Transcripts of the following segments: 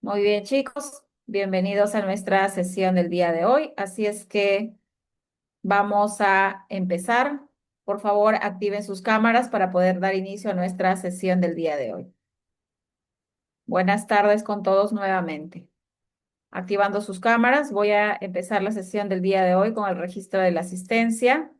Muy bien, chicos, bienvenidos a nuestra sesión del día de hoy. Así es que vamos a empezar. Por favor, activen sus cámaras para poder dar inicio a nuestra sesión del día de hoy. Buenas tardes con todos nuevamente. Activando sus cámaras, voy a empezar la sesión del día de hoy con el registro de la asistencia.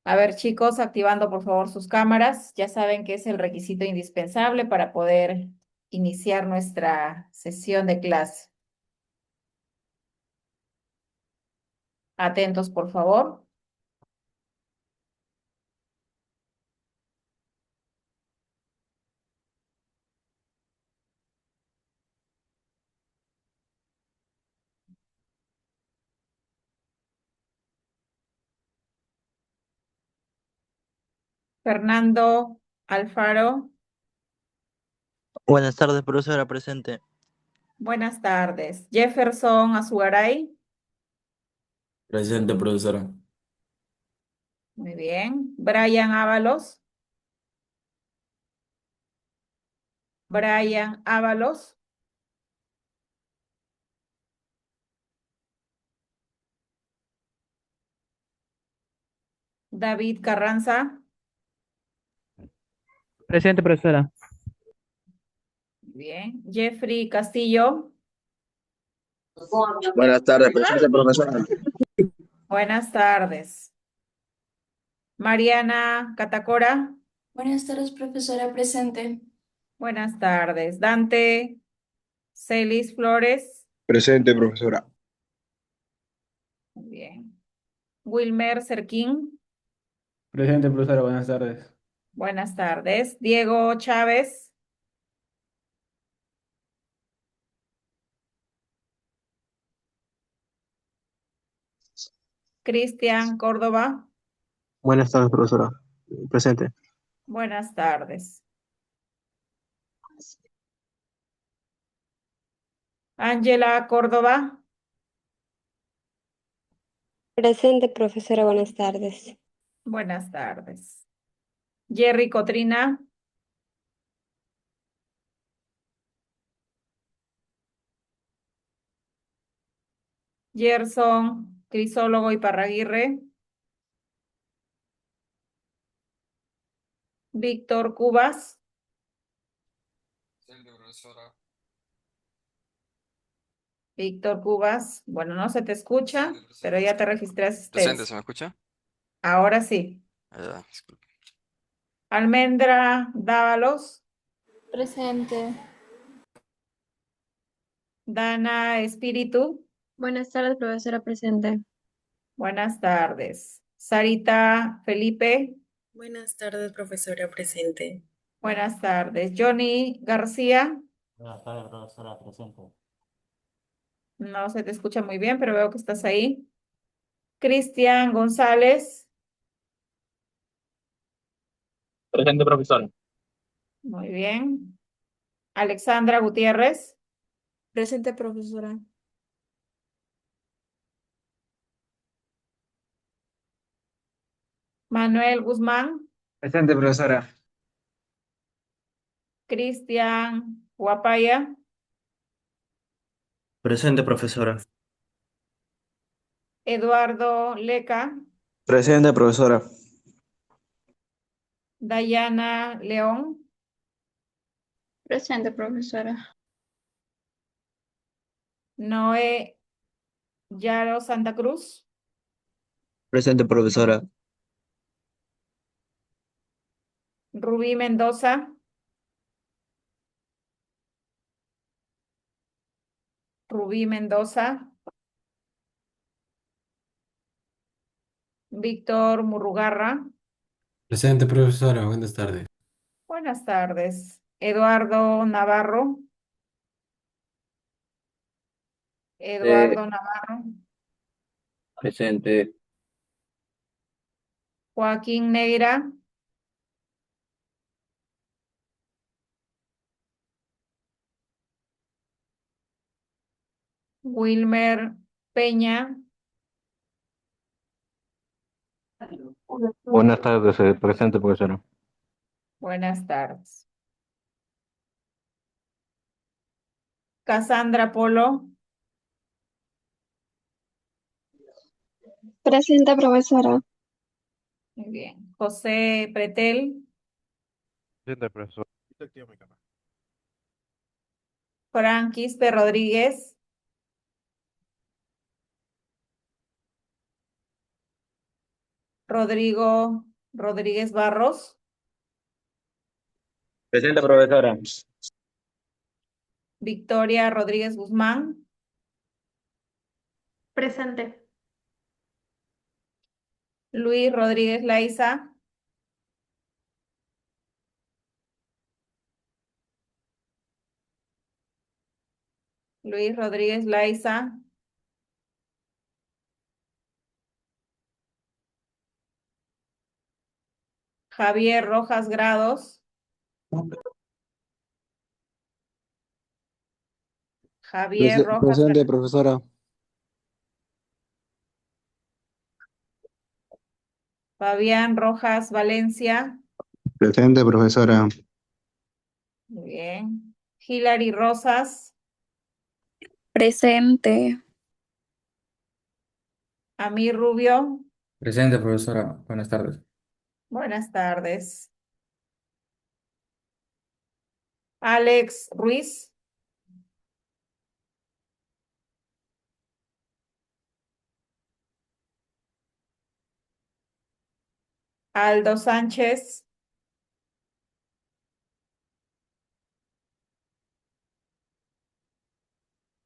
A ver, chicos, activando por favor sus cámaras. Ya saben que es el requisito indispensable para poder iniciar nuestra sesión de clase. Atentos, por favor. Fernando Alfaro, Buenas tardes, profesora presente. buenas tardes. Jefferson Azugaray, Presente, profesora. muy bien. Brian Ábalos, Brian Ábalos, David Carranza, Presente, profesora. muy bien. Jeffrey Castillo, Buenas tardes, presente profesora. buenas tardes. Mariana Catacora, Buenas tardes, profesora presente. buenas tardes. Dante Celis Flores, Presente profesora. muy bien. Wilmer Serquín, Presente, profesora. Buenas tardes. buenas tardes. Diego Chávez, Cristian Córdoba, Buenas tardes, profesora. Presente. buenas tardes. Ángela Córdoba, Presente, profesora, buenas tardes. buenas tardes. Jerry Cotrina, Gerson Crisólogo y Parraguirre, Víctor Cubas, Presente, profesora. Víctor Cubas, bueno, no se te escucha, Presente, pero profesora. ya te registré Presente, asistencia. ¿se me escucha? Ahora sí. Disculpe. Almendra Dávalos, Presente. Dana Espíritu, Buenas tardes, profesora presente. buenas tardes. Sarita Felipe, Buenas tardes, profesora presente. buenas tardes. Johnny García, Buenas tardes, profesora presente. no se te escucha muy bien, pero veo que estás ahí. Cristian González, Presente, profesora. muy bien. Alexandra Gutiérrez, Presente, profesora. Manuel Guzmán, Presente, profesora. Cristian Guapaya, Presente, profesora. Eduardo Leca, Presente, profesora. Dayana León, Presente, profesora. Noé Yaro Santa Cruz, Presente, profesora. Rubí Mendoza, Rubí Mendoza, Víctor Murrugarra, Presente, profesora. Buenas tardes. buenas tardes. Eduardo Navarro, Eduardo Navarro, Presente. Joaquín Neira, Wilmer Peña, Buenas tardes, presente, profesora. buenas tardes. Cassandra Polo. Presente, profesora. Muy bien. José Pretel. Presente, profesor. Franquis P. Rodríguez. Rodrigo Rodríguez Barros. Presente, profesora. Victoria Rodríguez Guzmán. Presente. Luis Rodríguez Laiza. Luis Rodríguez Laiza. Javier Rojas Grados. Javier Rojas Presente, profesora. Fabián Rojas Valencia. Presente, profesora. Muy bien. Hilary Rosas. Presente. Amir Rubio. Presente, profesora. Buenas tardes. Buenas tardes. Alex Ruiz. Aldo Sánchez.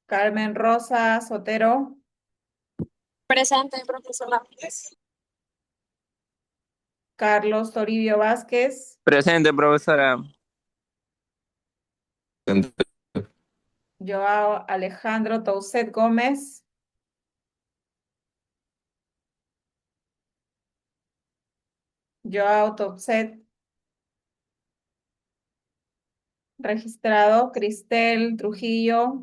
Carmen Rosa Sotero. Presente, profesora. Carlos Toribio Vázquez. Presente, profesora. Joao Alejandro Touset Gómez. Joao Touset. Registrado. Cristel Trujillo.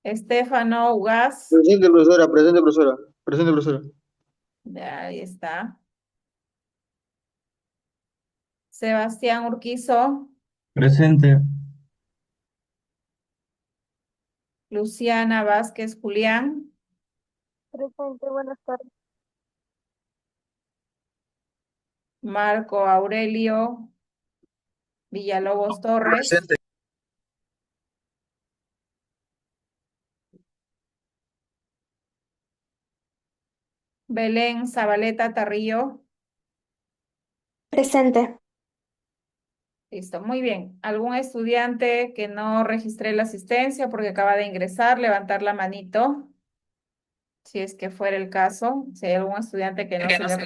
Estefano Ugaz. Presente, profesora. Presente, profesora. Presente, profesora. Ya, ahí está. Sebastián Urquizo. Presente. Luciana Vázquez Julián. Presente, buenas tardes. Marco Aurelio Villalobos Torres. Presente. Belén Zabaleta Tarrillo. Presente. Listo, muy bien. ¿Algún estudiante que no registré la asistencia porque acaba de ingresar? Levantar la manito, si es que fuera el caso. Si hay algún estudiante que no se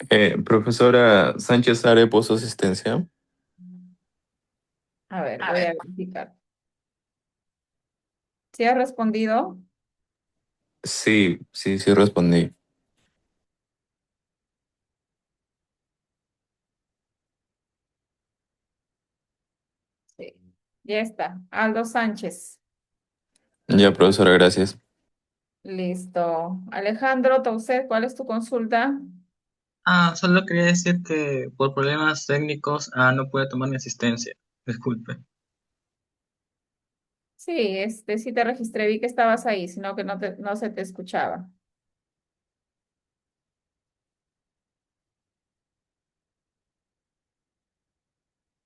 le... Profesora Sánchez Arepo, su asistencia. A ver, voy a verificar. ¿Sí ha respondido? Sí, sí, sí respondí. Sí. Ya está. Aldo Sánchez. Ya, profesora, gracias. Listo. Alejandro Tauset, ¿cuál es tu consulta? Solo quería decir que por problemas técnicos no pude tomar mi asistencia. Disculpe. Sí, sí te registré, vi que estabas ahí, sino que no se te escuchaba.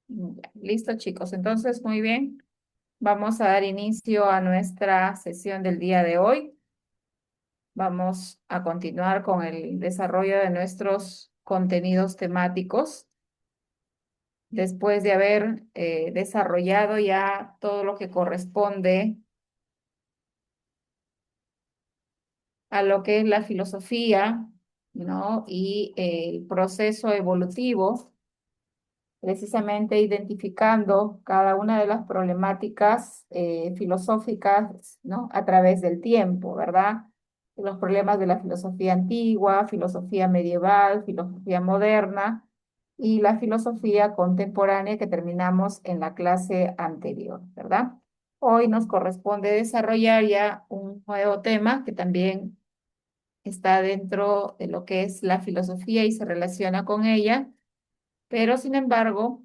Ya, listo, chicos. Entonces, muy bien. Vamos a dar inicio a nuestra sesión del día de hoy. Vamos a continuar con el desarrollo de nuestros contenidos temáticos. Después de haber desarrollado ya todo lo que corresponde a lo que es la filosofía, ¿no? Y el proceso evolutivo, precisamente identificando cada una de las problemáticas filosóficas, ¿no? A través del tiempo, ¿verdad? Los problemas de la filosofía antigua, filosofía medieval, filosofía moderna y la filosofía contemporánea que terminamos en la clase anterior, ¿verdad? Hoy nos corresponde desarrollar ya un nuevo tema que también está dentro de lo que es la filosofía y se relaciona con ella, pero sin embargo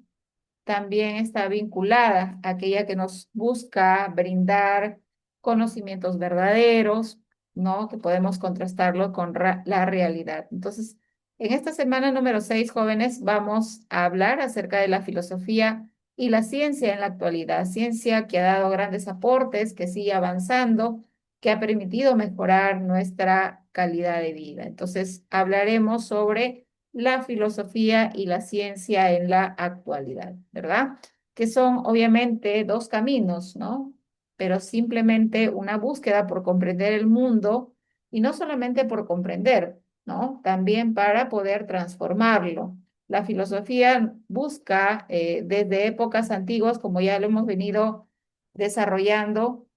también está vinculada a aquella que nos busca brindar conocimientos verdaderos, ¿no? Que podemos contrastarlo con la realidad. Entonces, en esta semana número 6, jóvenes, vamos a hablar acerca de la filosofía y la ciencia en la actualidad. Ciencia que ha dado grandes aportes, que sigue avanzando, que ha permitido mejorar nuestra calidad de vida. Entonces, hablaremos sobre la filosofía y la ciencia en la actualidad, ¿verdad? Que son obviamente dos caminos, ¿no? Pero simplemente una búsqueda por comprender el mundo y no solamente por comprender, ¿no? También para poder transformarlo. La filosofía busca desde épocas antiguas, como ya lo hemos venido desarrollando,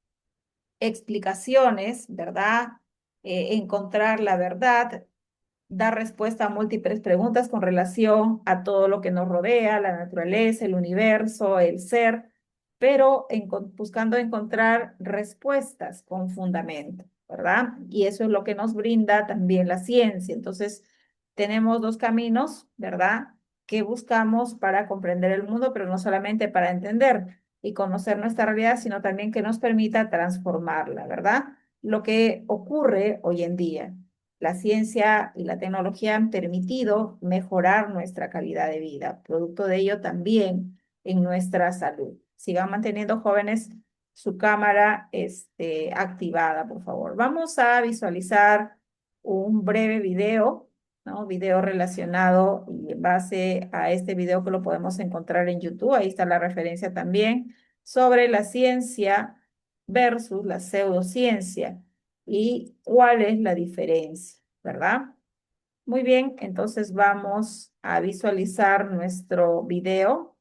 explicaciones, ¿verdad? Encontrar la verdad, dar respuesta a múltiples preguntas con relación a todo lo que nos rodea, la naturaleza, el universo, el ser, pero buscando encontrar respuestas con fundamento, ¿verdad? Y eso es lo que nos brinda también la ciencia. Entonces, tenemos dos caminos, ¿verdad? Que buscamos para comprender el mundo, pero no solamente para entender y conocer nuestra realidad, sino también que nos permita transformarla, ¿verdad? Lo que ocurre hoy en día. La ciencia y la tecnología han permitido mejorar nuestra calidad de vida, producto de ello también en nuestra salud. Sigan manteniendo, jóvenes, su cámara activada, por favor. Vamos a visualizar un breve video, ¿no? Video relacionado y en base a este video que lo podemos encontrar en YouTube, ahí está la referencia también, sobre la ciencia versus la pseudociencia y cuál es la diferencia, ¿verdad? Muy bien, entonces vamos a visualizar nuestro video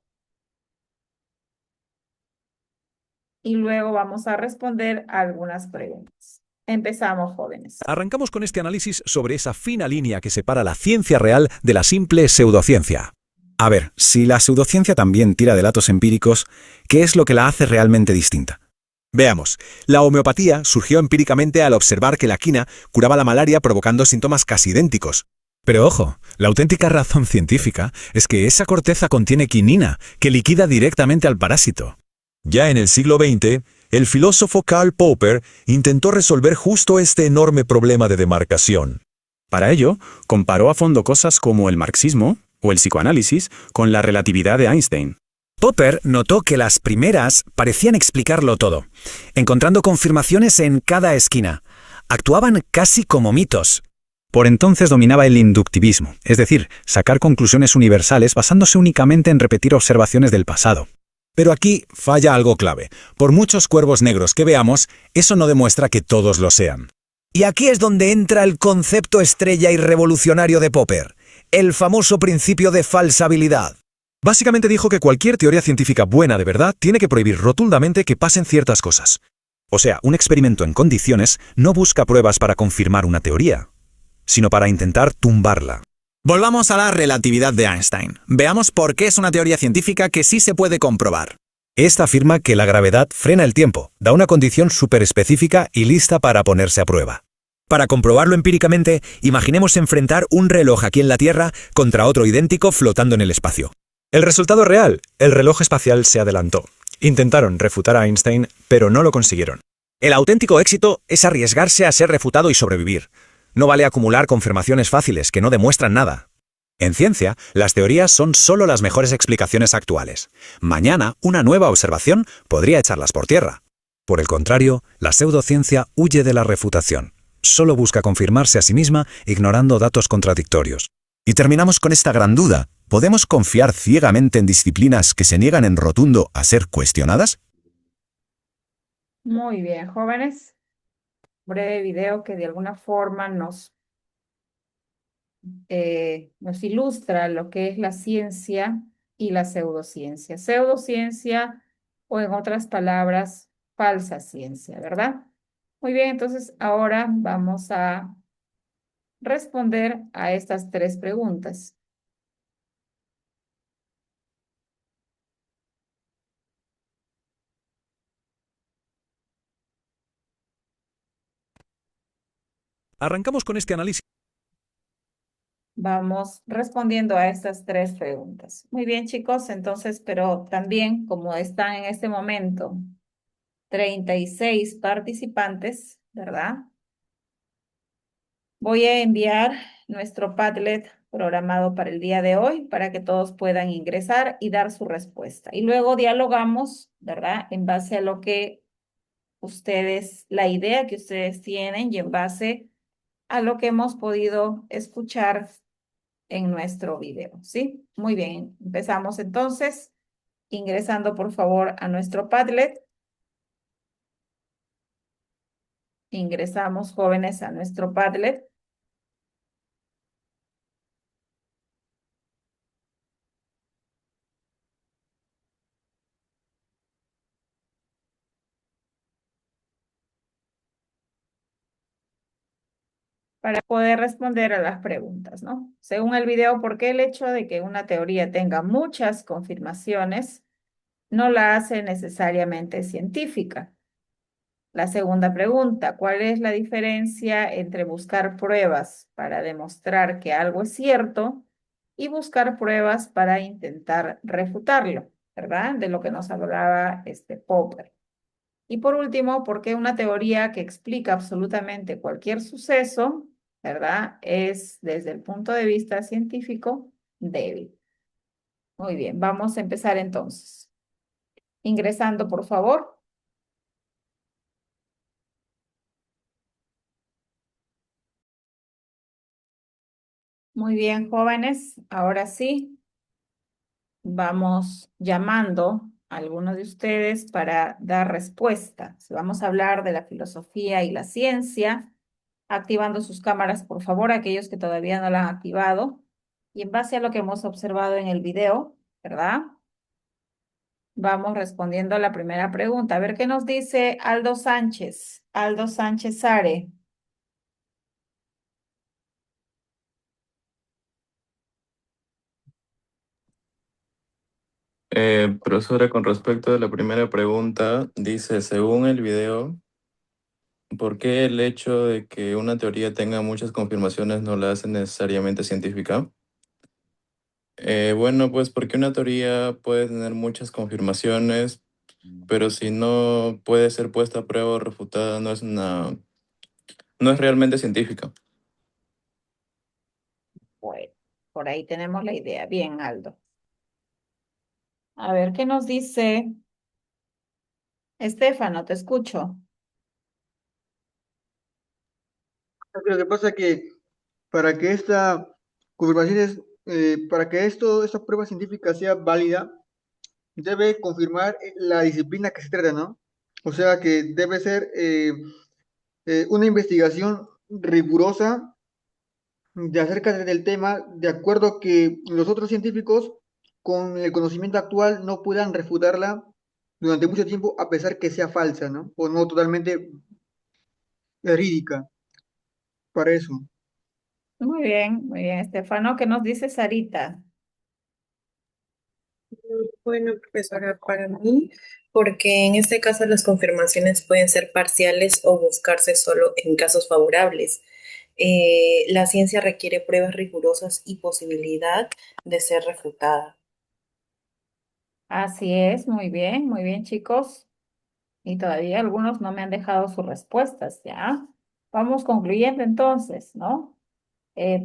y luego vamos a responder algunas preguntas. Empezamos, jóvenes. Arrancamos con este análisis sobre esa fina línea que separa la ciencia real de la simple pseudociencia. A ver, si la pseudociencia también tira de datos empíricos, ¿qué es lo que la hace realmente distinta? Veamos, la homeopatía surgió empíricamente al observar que la quina curaba la malaria provocando síntomas casi idénticos. Pero ojo, la auténtica razón científica es que esa corteza contiene quinina, que liquida directamente al parásito. Ya en el siglo XX, el filósofo Karl Popper intentó resolver justo este enorme problema de demarcación. Para ello, comparó a fondo cosas como el marxismo o el psicoanálisis con la relatividad de Einstein. Popper notó que las primeras parecían explicarlo todo, encontrando confirmaciones en cada esquina. Actuaban casi como mitos. Por entonces dominaba el inductivismo, es decir, sacar conclusiones universales basándose únicamente en repetir observaciones del pasado. Pero aquí falla algo clave. Por muchos cuervos negros que veamos, eso no demuestra que todos lo sean. Y aquí es donde entra el concepto estrella y revolucionario de Popper, el famoso principio de falsabilidad. Básicamente dijo que cualquier teoría científica buena de verdad tiene que prohibir rotundamente que pasen ciertas cosas. O sea, un experimento en condiciones no busca pruebas para confirmar una teoría, sino para intentar tumbarla. Volvamos a la relatividad de Einstein. Veamos por qué es una teoría científica que sí se puede comprobar. Esta afirma que la gravedad frena el tiempo, da una condición superespecífica y lista para ponerse a prueba. Para comprobarlo empíricamente, imaginemos enfrentar un reloj aquí en la Tierra contra otro idéntico flotando en el espacio. El resultado real, el reloj espacial se adelantó. Intentaron refutar a Einstein, pero no lo consiguieron. El auténtico éxito es arriesgarse a ser refutado y sobrevivir. No vale acumular confirmaciones fáciles que no demuestran nada. En ciencia, las teorías son solo las mejores explicaciones actuales. Mañana, una nueva observación podría echarlas por tierra. Por el contrario, la pseudociencia huye de la refutación. Solo busca confirmarse a sí misma ignorando datos contradictorios. Y terminamos con esta gran duda. ¿Podemos confiar ciegamente en disciplinas que se niegan en rotundo a ser cuestionadas? Muy bien, jóvenes. Breve video que de alguna forma nos ilustra lo que es la ciencia y la pseudociencia. Pseudociencia o en otras palabras, falsa ciencia, ¿verdad? Muy bien, entonces ahora vamos a responder a estas tres preguntas. Arrancamos con este análisis. vamos respondiendo a estas tres preguntas. Muy bien, chicos, entonces, pero también como están en este momento 36 participantes, ¿verdad? Voy a enviar nuestro Padlet programado para el día de hoy para que todos puedan ingresar y dar su respuesta. Y luego dialogamos, ¿verdad? En base a lo que ustedes, la idea que ustedes tienen y en base a lo que hemos podido escuchar en nuestro video, ¿sí? Muy bien, empezamos entonces ingresando por favor a nuestro Padlet. Ingresamos jóvenes a nuestro Padlet. Para poder responder a las preguntas, ¿no? Según el video, ¿por qué el hecho de que una teoría tenga muchas confirmaciones no la hace necesariamente científica? La segunda pregunta, ¿cuál es la diferencia entre buscar pruebas para demostrar que algo es cierto y buscar pruebas para intentar refutarlo, ¿verdad? De lo que nos hablaba Popper. Y por último, ¿por qué una teoría que explica absolutamente cualquier suceso, ¿verdad? Es desde el punto de vista científico débil. Muy bien, vamos a empezar entonces. Ingresando, por favor. Muy bien, jóvenes, ahora sí, vamos llamando a algunos de ustedes para dar respuesta. Vamos a hablar de la filosofía y la ciencia, activando sus cámaras, por favor, aquellos que todavía no la han activado. Y en base a lo que hemos observado en el video, ¿verdad? Vamos respondiendo a la primera pregunta. A ver qué nos dice Aldo Sánchez. Aldo Sánchez Are. Profesora, con respecto a la primera pregunta, dice, según el video, ¿por qué el hecho de que una teoría tenga muchas confirmaciones no la hace necesariamente científica? Bueno, pues porque una teoría puede tener muchas confirmaciones, pero si no puede ser puesta a prueba o refutada, no es realmente científica. Bueno, por ahí tenemos la idea. Bien, Aldo. A ver, ¿qué nos dice Estefano? Te escucho. Lo que pasa es que para que esta confirmación para que esta prueba científica sea válida, debe confirmar la disciplina que se trata, ¿no? O sea que debe ser una investigación rigurosa de acerca del tema, de acuerdo a que los otros científicos con el conocimiento actual no puedan refutarla durante mucho tiempo a pesar que sea falsa, ¿no? O no totalmente verídica para eso. Muy bien, Estefano. ¿Qué nos dice Sarita? Bueno, profesora, para mí, porque en este caso las confirmaciones pueden ser parciales o buscarse solo en casos favorables. La ciencia requiere pruebas rigurosas y posibilidad de ser refutada. Así es, muy bien, chicos. Y todavía algunos no me han dejado sus respuestas, ¿ya? Vamos concluyendo entonces, ¿no?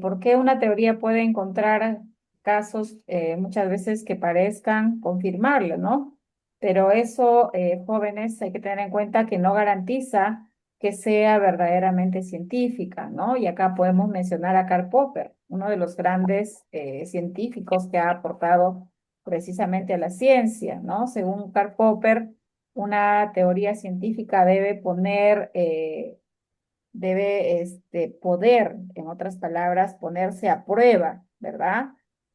¿Por qué una teoría puede encontrar casos muchas veces que parezcan confirmarlo, ¿no? Pero eso, jóvenes, hay que tener en cuenta que no garantiza que sea verdaderamente científica, ¿no? Y acá podemos mencionar a Karl Popper, uno de los grandes científicos que ha aportado precisamente a la ciencia, ¿no? Según Karl Popper, una teoría científica debe poner debe poder, en otras palabras, ponerse a prueba, ¿verdad?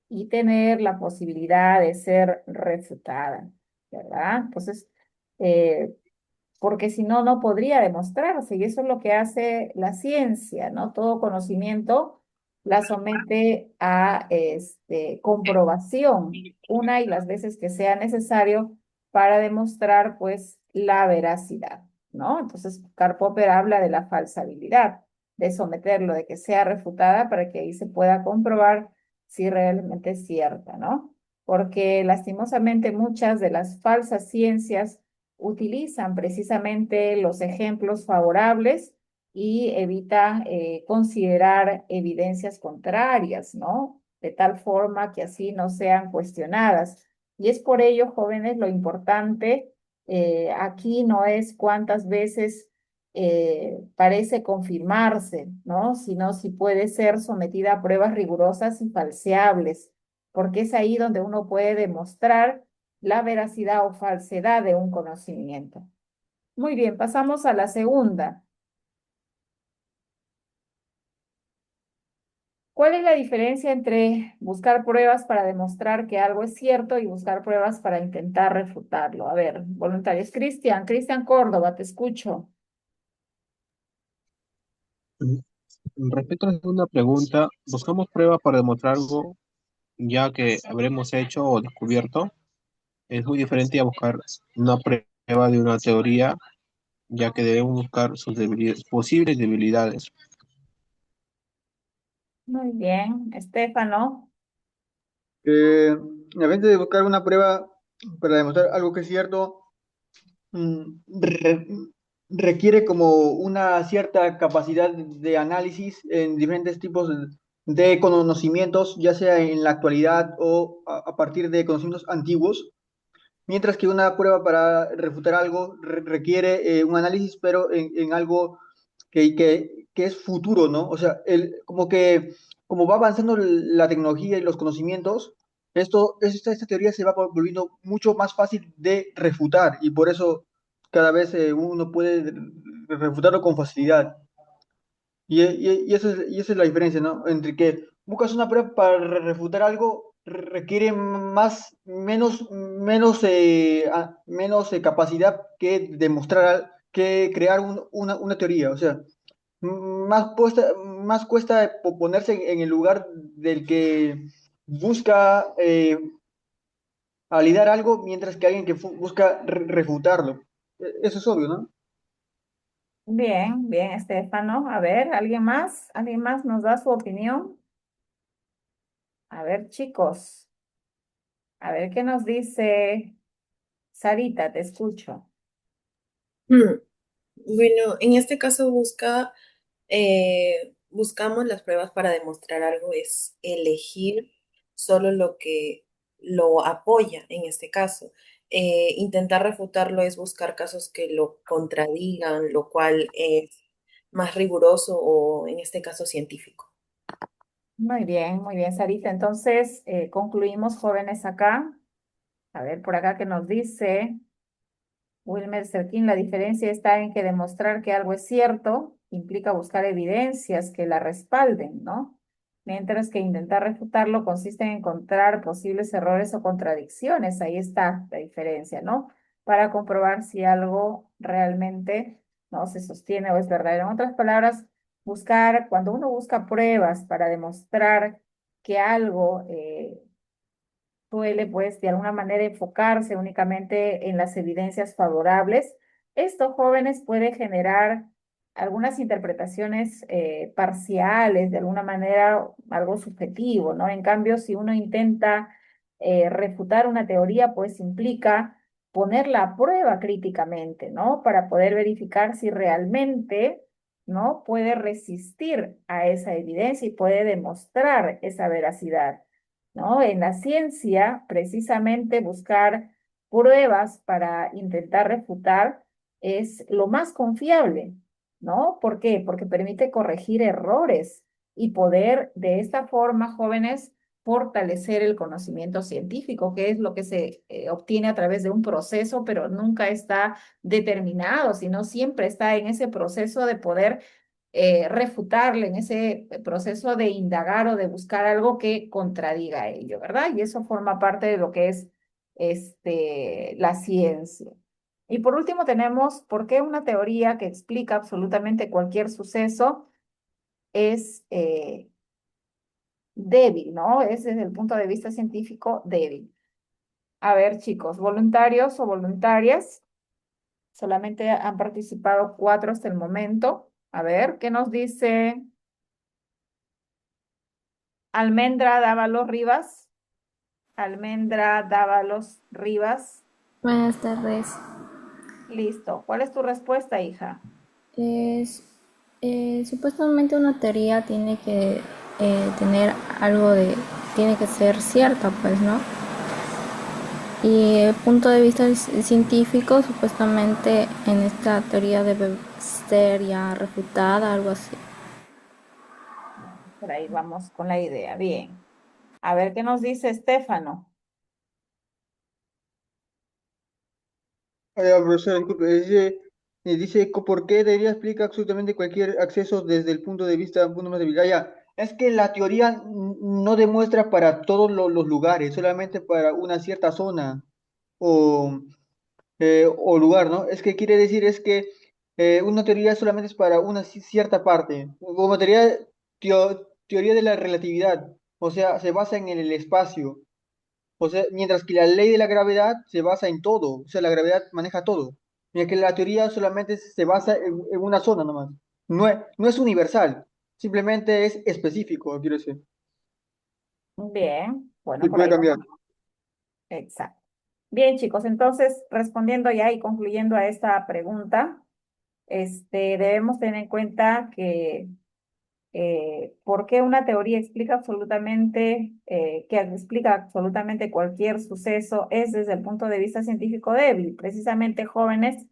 Y tener la posibilidad de ser refutada, ¿verdad? Entonces, eh, porque si no, no podría demostrarse, y eso es lo que hace la ciencia, ¿no? Todo conocimiento la somete a comprobación una y las veces que sea necesario para demostrar, pues, la veracidad, ¿no? Entonces, Karl Popper habla de la falsabilidad de someterlo, de que sea refutada para que ahí se pueda comprobar si realmente es cierta, ¿no? Porque lastimosamente muchas de las falsas ciencias utilizan precisamente los ejemplos favorables y evita considerar evidencias contrarias, ¿no? De tal forma que así no sean cuestionadas. Y es por ello, jóvenes, lo importante aquí no es cuántas veces parece confirmarse, ¿no? Sino si puede ser sometida a pruebas rigurosas y falseables, porque es ahí donde uno puede demostrar la veracidad o falsedad de un conocimiento. Muy bien, pasamos a la segunda. ¿Cuál es la diferencia entre buscar pruebas para demostrar que algo es cierto y buscar pruebas para intentar refutarlo? A ver, voluntarios. Cristian Córdoba, te escucho. Respecto a la segunda pregunta, buscamos pruebas para demostrar algo ya que habremos hecho o descubierto. Es muy diferente a buscar una prueba de una teoría, ya que debemos buscar sus posibles debilidades. Muy bien, Estefano. A veces de buscar una prueba para demostrar algo que es cierto, requiere como una cierta capacidad de análisis en diferentes tipos de conocimientos, ya sea en la actualidad o a partir de conocimientos antiguos, mientras que una prueba para refutar algo requiere un análisis, pero en algo que es futuro, ¿no? O sea, como que como va avanzando la tecnología y los conocimientos, esta teoría se va volviendo mucho más fácil de refutar y por eso cada vez uno puede refutarlo con facilidad. Y esa es la diferencia, ¿no? Entre que buscas una prueba para refutar algo, requiere menos capacidad que demostrar, que crear una teoría. O sea, más cuesta ponerse en el lugar del que busca validar algo, mientras que alguien que busca refutarlo. Eso es obvio, ¿no? Bien, bien, Estefano. A ver, ¿alguien más? ¿Alguien más nos da su opinión? A ver, chicos. A ver qué nos dice Sarita, te escucho. Bueno, en este caso buscamos las pruebas para demostrar algo, es elegir solo lo que lo apoya en este caso. Intentar refutarlo es buscar casos que lo contradigan, lo cual es más riguroso o en este caso científico. Muy bien, Sarita. Entonces, concluimos, jóvenes, acá. A ver, por acá que nos dice Wilmer Serkin, la diferencia está en que demostrar que algo es cierto implica buscar evidencias que la respalden, ¿no? Mientras que intentar refutarlo consiste en encontrar posibles errores o contradicciones. Ahí está la diferencia, ¿no? Para comprobar si algo realmente no se sostiene o es verdadero. En otras palabras, cuando uno busca pruebas para demostrar que algo suele, pues, de alguna manera enfocarse únicamente en las evidencias favorables. Esto, jóvenes, puede generar algunas interpretaciones parciales, de alguna manera algo subjetivo, ¿no? En cambio, si uno intenta refutar una teoría, pues implica ponerla a prueba críticamente, ¿no? Para poder verificar si realmente, ¿no? Puede resistir a esa evidencia y puede demostrar esa veracidad. ¿No? En la ciencia, precisamente buscar pruebas para intentar refutar es lo más confiable, ¿no? ¿Por qué? Porque permite corregir errores y poder de esta forma, jóvenes, fortalecer el conocimiento científico, que es lo que se obtiene a través de un proceso, pero nunca está determinado, sino siempre está en ese proceso de poder refutarle, en ese proceso de indagar o de buscar algo que contradiga ello, ¿verdad? Y eso forma parte de lo que es la ciencia. Y por último tenemos por qué una teoría que explica absolutamente cualquier suceso es débil, ¿no? Es desde el punto de vista científico débil. A ver, chicos, voluntarios o voluntarias, solamente han participado 4 hasta el momento. A ver, ¿qué nos dice Almendra Dávalos Rivas? Almendra Dávalos Rivas. Buenas tardes. Listo. ¿Cuál es tu respuesta, hija? Supuestamente una teoría tiene que tener algo tiene que ser cierta, pues, ¿no? Y el punto de vista científico, supuestamente en esta teoría debe ser ya refutada, algo así. Por ahí vamos con la idea. Bien. A ver qué nos dice Estefano. Profesora, disculpe, ¿por qué debería explicar absolutamente cualquier acceso desde el punto de vista, un punto más de vista? Ya, es que la teoría no demuestra para todos los lugares, solamente para una cierta zona o, o lugar, ¿no? Es que quiere decir es que una teoría solamente es para una cierta parte, como teoría de la relatividad, o sea, se basa en el espacio. O sea, mientras que la ley de la gravedad se basa en todo, o sea, la gravedad maneja todo. Mientras que la teoría solamente se basa en una zona nomás. No es universal, simplemente es específico, quiero decir. Bien. Bueno, Y por puede ahí cambiar. vamos. Exacto. Bien, chicos, entonces, respondiendo ya y concluyendo a esta pregunta, debemos tener en cuenta que ¿por qué una teoría explica que explica absolutamente cualquier suceso es desde el punto de vista científico débil? Precisamente, jóvenes,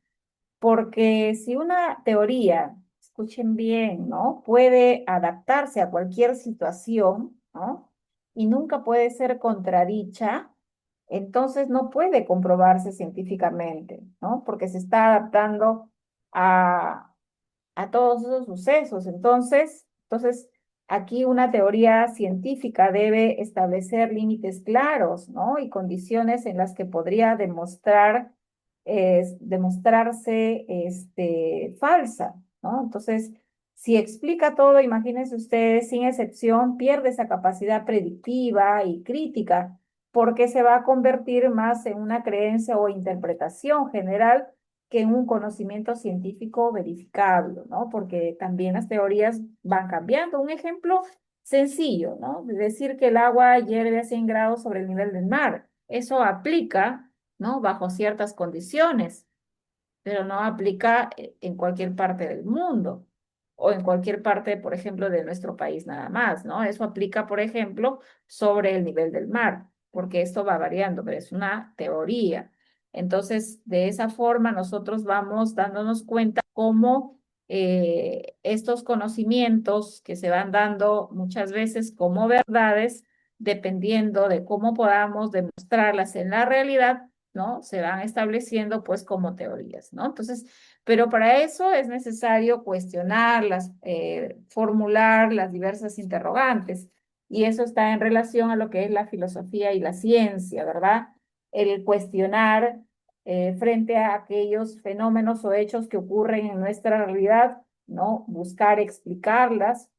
porque si una teoría, escuchen bien, ¿no? Puede adaptarse a cualquier situación, ¿no? Y nunca puede ser contradicha, entonces no puede comprobarse científicamente, ¿no? Porque se está adaptando a, a todos esos sucesos. Entonces, aquí una teoría científica debe establecer límites claros, ¿no? Y condiciones en las que podría demostrarse falsa, ¿no? Entonces, si explica todo, imagínense ustedes, sin excepción, pierde esa capacidad predictiva y crítica, porque se va a convertir más en una creencia o interpretación general que en un conocimiento científico verificable, ¿no? Porque también las teorías van cambiando. Un ejemplo sencillo, ¿no? De decir que el agua hierve a 100 grados sobre el nivel del mar. Eso aplica, ¿no? Bajo ciertas condiciones, pero no aplica en cualquier parte del mundo o en cualquier parte, por ejemplo, de nuestro país nada más, ¿no? Eso aplica, por ejemplo, sobre el nivel del mar, porque esto va variando, pero es una teoría. Entonces, de esa forma nosotros vamos dándonos cuenta cómo estos conocimientos que se van dando muchas veces como verdades, dependiendo de cómo podamos demostrarlas en la realidad, ¿no? Se van estableciendo pues como teorías, ¿no? Entonces, pero para eso es necesario cuestionarlas, formular las diversas interrogantes, y eso está en relación a lo que es la filosofía y la ciencia, ¿verdad? El cuestionar frente a aquellos fenómenos o hechos que ocurren en nuestra realidad, ¿no? Buscar explicarlas,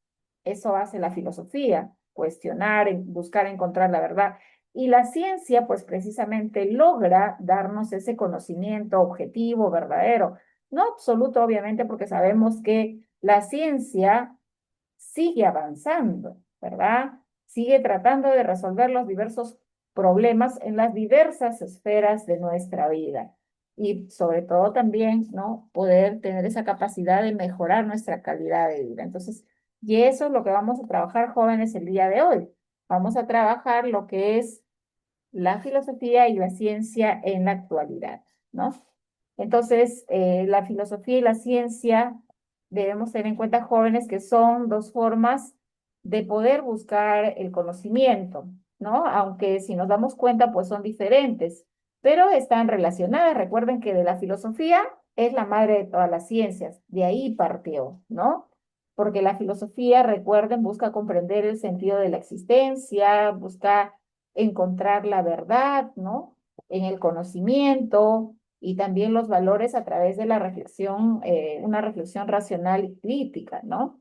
eso hace la filosofía, cuestionar, buscar encontrar la verdad. Y la ciencia, pues precisamente logra darnos ese conocimiento objetivo, verdadero. No absoluto, obviamente, porque sabemos que la ciencia sigue avanzando, ¿verdad? Sigue tratando de resolver los diversos problemas en las diversas esferas de nuestra vida. Y sobre todo también, ¿no? Poder tener esa capacidad de mejorar nuestra calidad de vida. Entonces, y eso es lo que vamos a trabajar, jóvenes, el día de hoy. Vamos a trabajar lo que es la filosofía y la ciencia en la actualidad, ¿no? Entonces, la filosofía y la ciencia debemos tener en cuenta, jóvenes, que son dos formas de poder buscar el conocimiento, ¿no? Aunque si nos damos cuenta, pues son diferentes, pero están relacionadas. Recuerden que de la filosofía es la madre de todas las ciencias, de ahí partió, ¿no? Porque la filosofía, recuerden, busca comprender el sentido de la existencia, busca encontrar la verdad, ¿no? En el conocimiento y también los valores a través de la reflexión, una reflexión racional y crítica, ¿no?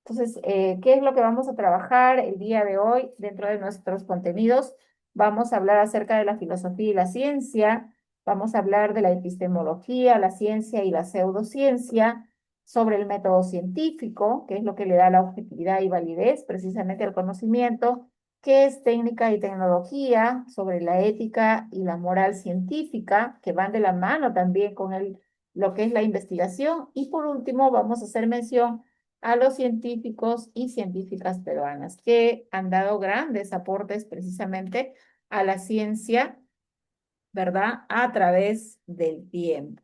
Entonces, ¿qué es lo que vamos a trabajar el día de hoy dentro de nuestros contenidos? Vamos a hablar acerca de la filosofía y la ciencia, vamos a hablar de la epistemología, la ciencia y la pseudociencia, sobre el método científico, que es lo que le da la objetividad y validez precisamente al conocimiento, qué es técnica y tecnología, sobre la ética y la moral científica, que van de la mano también con lo que es la investigación. Y por último, vamos a hacer mención a los científicos y científicas peruanas, que han dado grandes aportes precisamente a la ciencia, ¿verdad? A través del tiempo.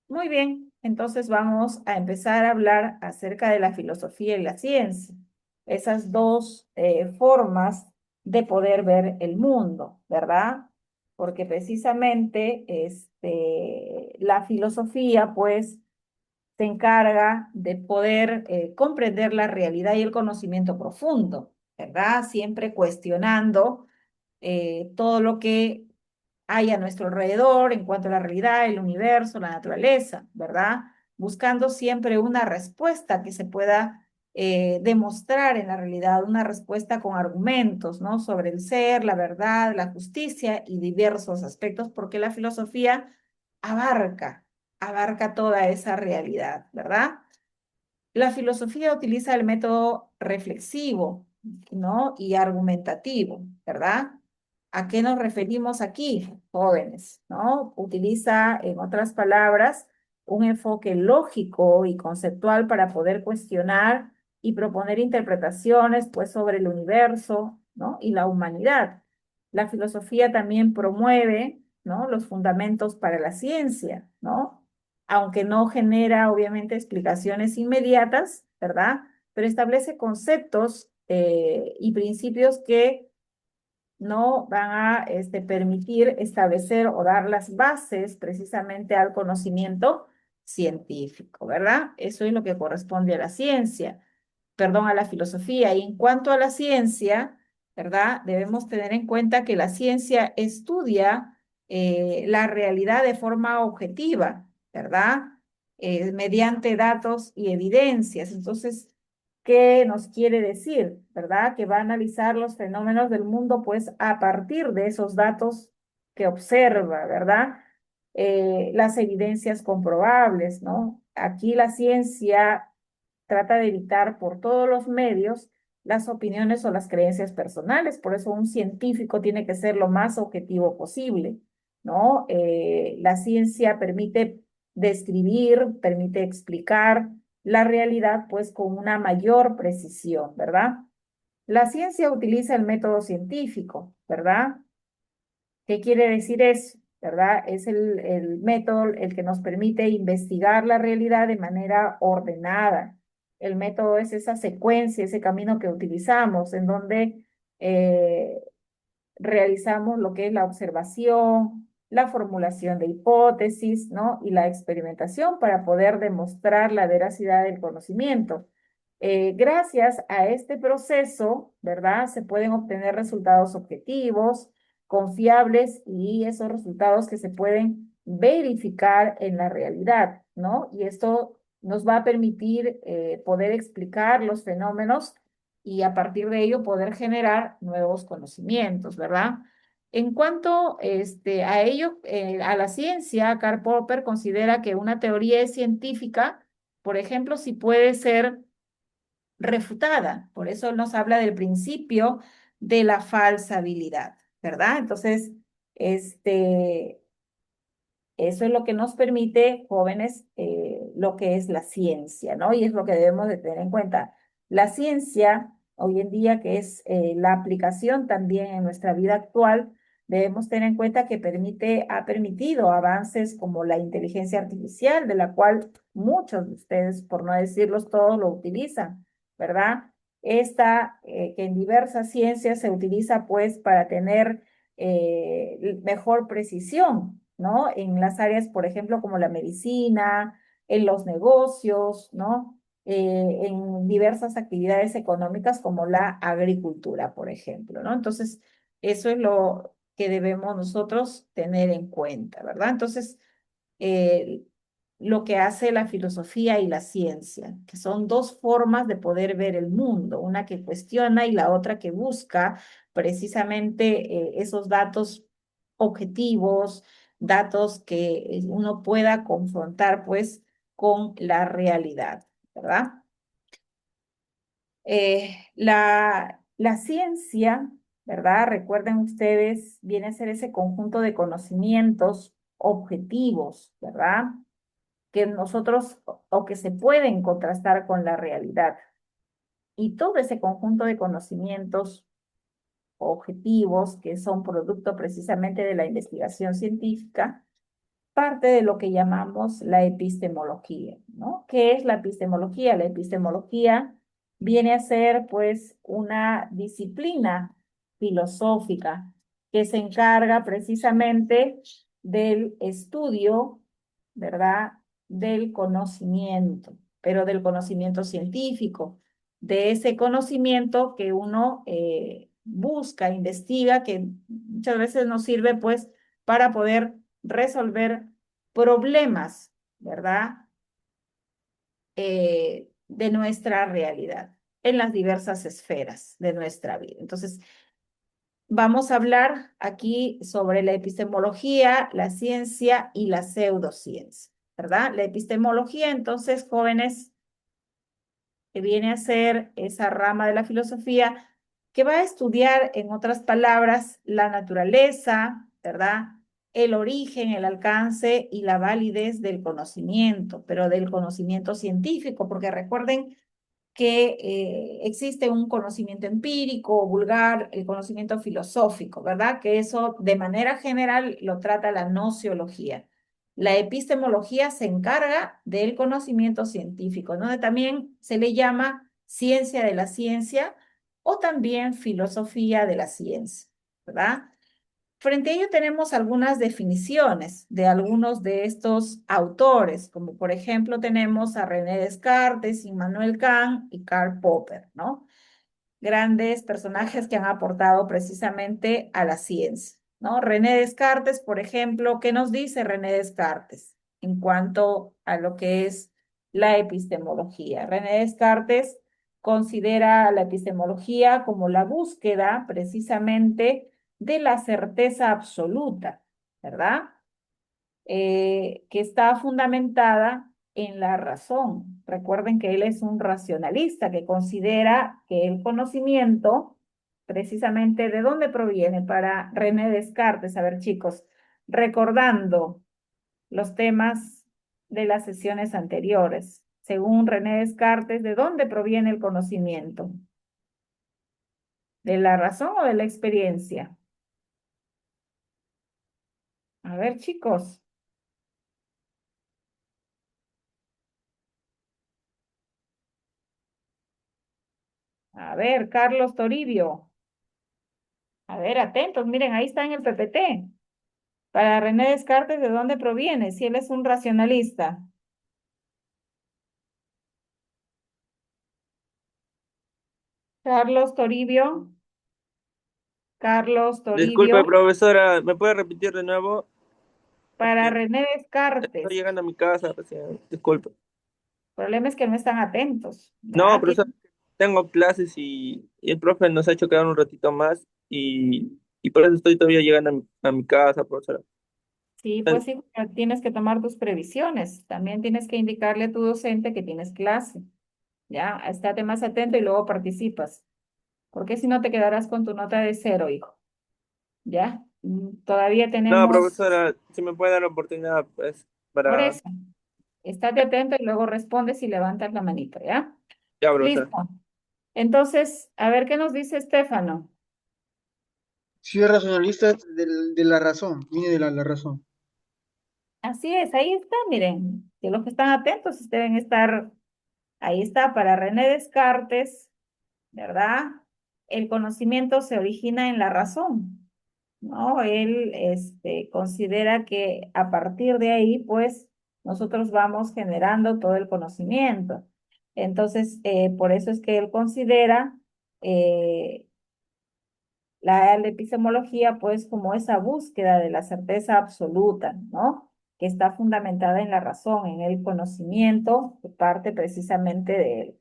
Muy bien, entonces vamos a empezar a hablar acerca de la filosofía y la ciencia, esas dos formas de poder ver el mundo, ¿verdad? Porque precisamente la filosofía, pues, se encarga de poder comprender la realidad y el conocimiento profundo, ¿verdad? Siempre cuestionando todo lo que hay a nuestro alrededor en cuanto a la realidad, el universo, la naturaleza, ¿verdad? Buscando siempre una respuesta que se pueda demostrar en la realidad, una respuesta con argumentos, ¿no? Sobre el ser, la verdad, la justicia y diversos aspectos, porque la filosofía abarca toda esa realidad, ¿verdad? La filosofía utiliza el método reflexivo, ¿no? Y argumentativo, ¿verdad? ¿A qué nos referimos aquí, jóvenes? ¿No? Utiliza, en otras palabras, un enfoque lógico y conceptual para poder cuestionar y proponer interpretaciones, pues, sobre el universo, ¿no? Y la humanidad. La filosofía también promueve, ¿no? Los fundamentos para la ciencia, ¿no? Aunque no genera, obviamente, explicaciones inmediatas, ¿verdad? Pero establece conceptos y principios que no van a permitir establecer o dar las bases precisamente al conocimiento científico, ¿verdad? Eso es lo que corresponde a la ciencia, perdón, a la filosofía. Y en cuanto a la ciencia, ¿verdad? Debemos tener en cuenta que la ciencia estudia la realidad de forma objetiva, ¿verdad? Mediante datos y evidencias. Entonces, ¿qué nos quiere decir? ¿Verdad? Que va a analizar los fenómenos del mundo, pues, a partir de esos datos que observa, ¿verdad? Las evidencias comprobables, ¿no? Aquí la ciencia trata de evitar por todos los medios las opiniones o las creencias personales. Por eso un científico tiene que ser lo más objetivo posible, ¿no? La ciencia permite describir, permite explicar la realidad, pues, con una mayor precisión, ¿verdad? La ciencia utiliza el método científico, ¿verdad? ¿Qué quiere decir eso? ¿Verdad? Es el método el que nos permite investigar la realidad de manera ordenada. El método es esa secuencia, ese camino que utilizamos, en donde eh, realizamos lo que es la observación, la formulación de hipótesis, ¿no? Y la experimentación para poder demostrar la veracidad del conocimiento. Gracias a este proceso, ¿verdad? Se pueden obtener resultados objetivos, confiables y esos resultados que se pueden verificar en la realidad, ¿no? Y esto nos va a permitir poder explicar los fenómenos y a partir de ello poder generar nuevos conocimientos, ¿verdad? En cuanto a ello, a la ciencia, Karl Popper considera que una teoría es científica, por ejemplo, si puede ser refutada. Por eso nos habla del principio de la falsabilidad, ¿verdad? Entonces, eso es lo que nos permite, jóvenes, lo que es la ciencia, ¿no? Y es lo que debemos de tener en cuenta. La ciencia, hoy en día, que es la aplicación también en nuestra vida actual, debemos tener en cuenta que ha permitido avances como la inteligencia artificial, de la cual muchos de ustedes, por no decirlos todos, lo utilizan, ¿verdad? Esta, que en diversas ciencias se utiliza, pues, para tener mejor precisión, ¿no? En las áreas, por ejemplo, como la medicina, en los negocios, ¿no? En diversas actividades económicas como la agricultura, por ejemplo, ¿no? Entonces, eso es lo que debemos nosotros tener en cuenta, ¿verdad? Entonces, eh, lo que hace la filosofía y la ciencia, que son dos formas de poder ver el mundo, una que cuestiona y la otra que busca precisamente esos datos objetivos, datos que uno pueda confrontar, pues, con la realidad, ¿verdad? La ciencia, ¿verdad? Recuerden ustedes, viene a ser ese conjunto de conocimientos objetivos, ¿verdad? Que nosotros o que se pueden contrastar con la realidad. Y todo ese conjunto de conocimientos objetivos que son producto precisamente de la investigación científica, parte de lo que llamamos la epistemología, ¿no? ¿Qué es la epistemología? La epistemología viene a ser, pues, una disciplina filosófica que se encarga precisamente del estudio, ¿verdad?, del conocimiento, pero del conocimiento científico, de ese conocimiento que uno busca, investiga, que muchas veces nos sirve, pues, para poder resolver problemas, ¿verdad? De nuestra realidad, en las diversas esferas de nuestra vida. Entonces, vamos a hablar aquí sobre la epistemología, la ciencia y la pseudociencia, ¿verdad? La epistemología, entonces, jóvenes, que viene a ser esa rama de la filosofía que va a estudiar, en otras palabras, la naturaleza, ¿verdad? El origen, el alcance y la validez del conocimiento, pero del conocimiento científico, porque recuerden que existe un conocimiento empírico, vulgar, el conocimiento filosófico, ¿verdad? Que eso de manera general lo trata la nociología. La epistemología se encarga del conocimiento científico, donde también se le llama ciencia de la ciencia o también filosofía de la ciencia, ¿verdad? Frente a ello tenemos algunas definiciones de algunos de estos autores, como por ejemplo tenemos a René Descartes, Immanuel Kant y Karl Popper, ¿no? Grandes personajes que han aportado precisamente a la ciencia, ¿no? René Descartes, por ejemplo, ¿qué nos dice René Descartes en cuanto a lo que es la epistemología? René Descartes considera la epistemología como la búsqueda precisamente de la certeza absoluta, ¿verdad? Que está fundamentada en la razón. Recuerden que él es un racionalista que considera que el conocimiento, precisamente, ¿de dónde proviene? Para René Descartes, a ver, chicos, recordando los temas de las sesiones anteriores. Según René Descartes, ¿de dónde proviene el conocimiento? ¿De la razón o de la experiencia? A ver, chicos. A ver, Carlos Toribio. A ver, atentos, miren, ahí está en el PPT. Para René Descartes, ¿de dónde proviene? Si él es un racionalista. Carlos Toribio. Carlos Disculpe, Toribio. profesora, ¿me puede repetir de nuevo? Para Porque René Descartes. estoy llegando a mi casa recién. Disculpe. El problema es que no están atentos. No, ¿Ya? profesor, tengo clases y el profe nos ha hecho quedar un ratito más y por eso estoy todavía llegando a mi casa, profesora. Sí, pues sí, pero tienes que tomar tus previsiones. También tienes que indicarle a tu docente que tienes clase. Ya, estate más atento y luego participas. Porque si no te quedarás con tu nota de 0, hijo. ¿Ya? Todavía No, tenemos, profesora, si me puede dar la oportunidad, pues, por para... eso, estate atento y luego respondes y levantas la manito, ¿ya? Ya, profesora. Listo. Entonces, a ver qué nos dice Estefano. Si es racionalista de la razón, viene de la razón. Así es, ahí está, miren, que los que están atentos deben estar, ahí está, para René Descartes, ¿verdad? El conocimiento se origina en la razón, ¿no? Él considera que a partir de ahí, pues, nosotros vamos generando todo el conocimiento. Entonces, por eso es que él considera la epistemología, pues, como esa búsqueda de la certeza absoluta, ¿no? Que está fundamentada en la razón, en el conocimiento, que parte precisamente de él.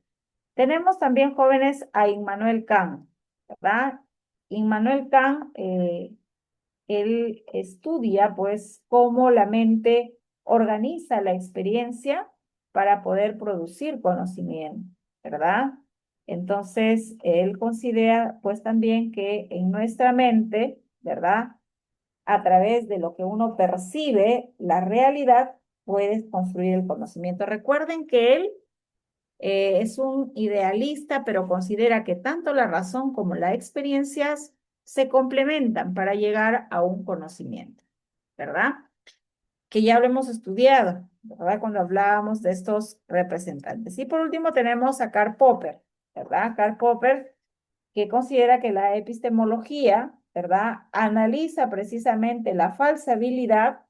Tenemos también, jóvenes, a Immanuel Kant, ¿verdad? Immanuel Kant, él estudia, pues, cómo la mente organiza la experiencia para poder producir conocimiento, ¿verdad? Entonces, él considera pues también que en nuestra mente, ¿verdad? A través de lo que uno percibe, la realidad, puedes construir el conocimiento. Recuerden que él es un idealista, pero considera que tanto la razón como las experiencias se complementan para llegar a un conocimiento, ¿verdad? Que ya lo hemos estudiado, ¿verdad? Cuando hablábamos de estos representantes. Y por último tenemos a Karl Popper, ¿verdad? Karl Popper, que considera que la epistemología, ¿verdad? Analiza precisamente la falsabilidad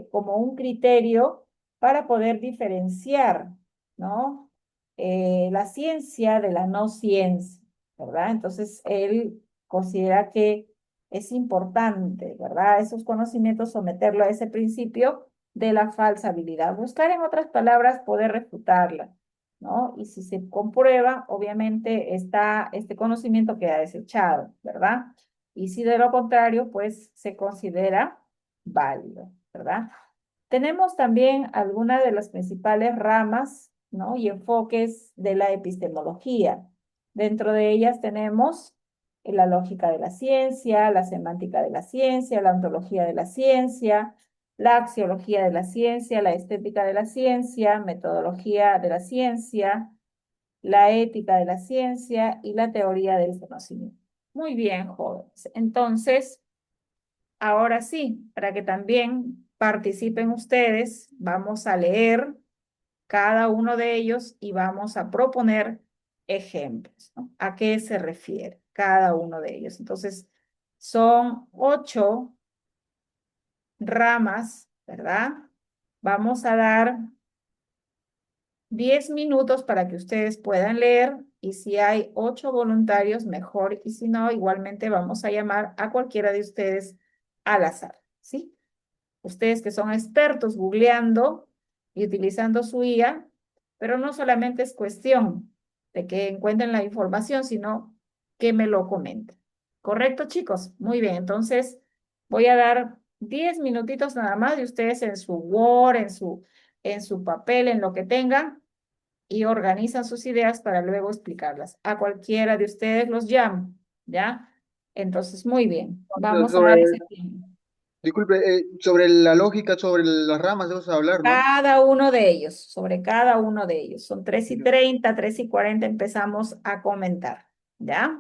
como un criterio para poder diferenciar, ¿no? La ciencia de la no ciencia, ¿verdad? Entonces, él considera que es importante, ¿verdad? Esos conocimientos someterlo a ese principio de la falsabilidad. Buscar, en otras palabras, poder refutarla, ¿no? Y si se comprueba, obviamente este conocimiento queda desechado, ¿verdad? Y si de lo contrario, pues se considera válido, ¿verdad? Tenemos también algunas de las principales ramas, ¿no? Y enfoques de la epistemología. Dentro de ellas tenemos la lógica de la ciencia, la semántica de la ciencia, la ontología de la ciencia, la axiología de la ciencia, la estética de la ciencia, metodología de la ciencia, la ética de la ciencia y la teoría del conocimiento. Muy bien, jóvenes. Entonces, ahora sí, para que también participen ustedes, vamos a leer cada uno de ellos y vamos a proponer ejemplos, ¿no? ¿A qué se refiere cada uno de ellos? Entonces, son 8 ramas, ¿verdad? Vamos a dar 10 minutos para que ustedes puedan leer y si hay 8 voluntarios, mejor, y si no, igualmente vamos a llamar a cualquiera de ustedes al azar, ¿sí? Ustedes que son expertos googleando y utilizando su IA, pero no solamente es cuestión de que encuentren la información, sino que me lo comenten. ¿Correcto, chicos? Muy bien, entonces voy a dar 10 minutitos nada más de ustedes en su Word, en su papel, en lo que tengan, y organizan sus ideas para luego explicarlas. A cualquiera de ustedes los llamo, ¿ya? Entonces, muy bien, vamos a dar Sobre, ese tiempo. disculpe, sobre la lógica, sobre las ramas debemos hablar, ¿no? Cada uno de ellos, sobre cada uno de ellos. Son 3:30, 3:40 empezamos a comentar, ¿ya?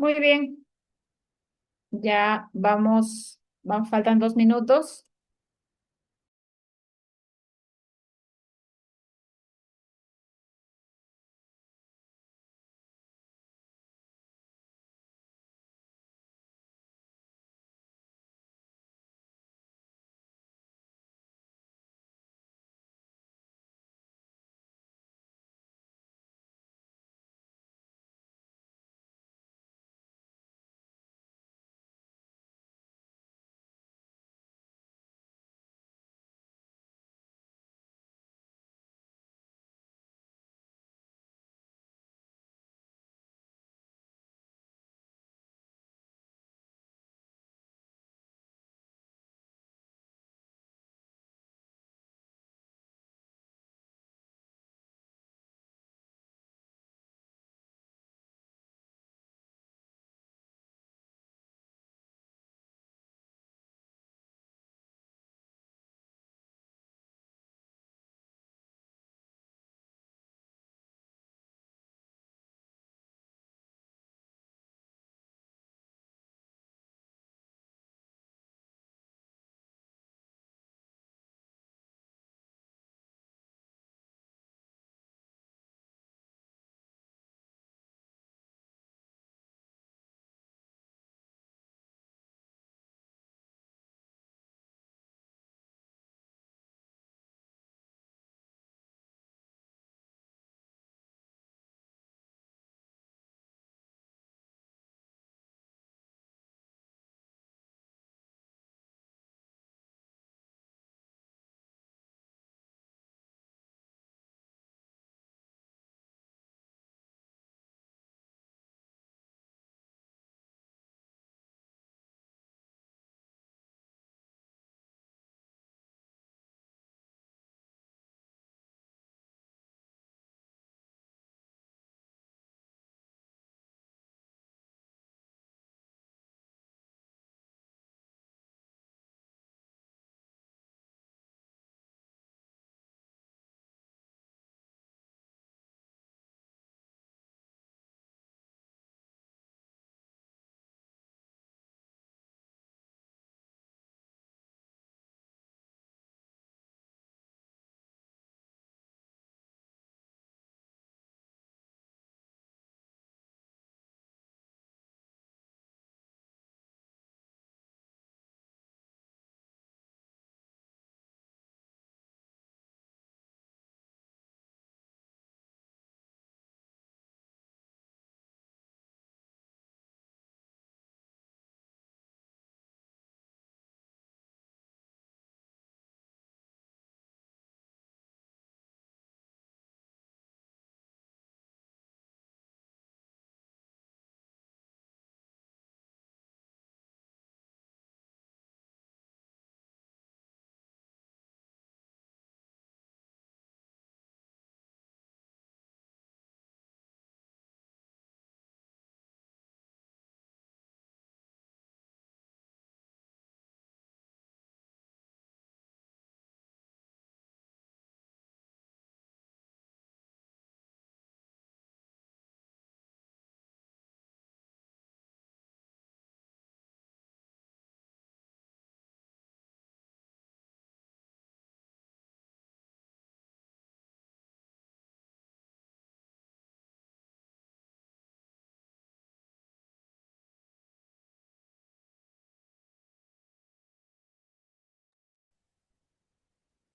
Muy bien, ya faltan 2 minutos.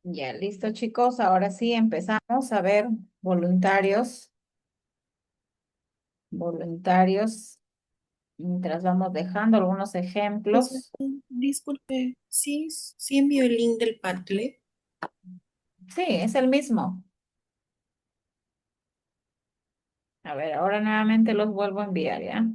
Ya, listo, chicos. Ahora sí empezamos a ver voluntarios. Voluntarios. Mientras vamos dejando algunos Profesora, ejemplos. disculpe, sí envió el link del Padlet. Sí, es el mismo. A ver, ahora nuevamente los vuelvo a enviar, ¿ya?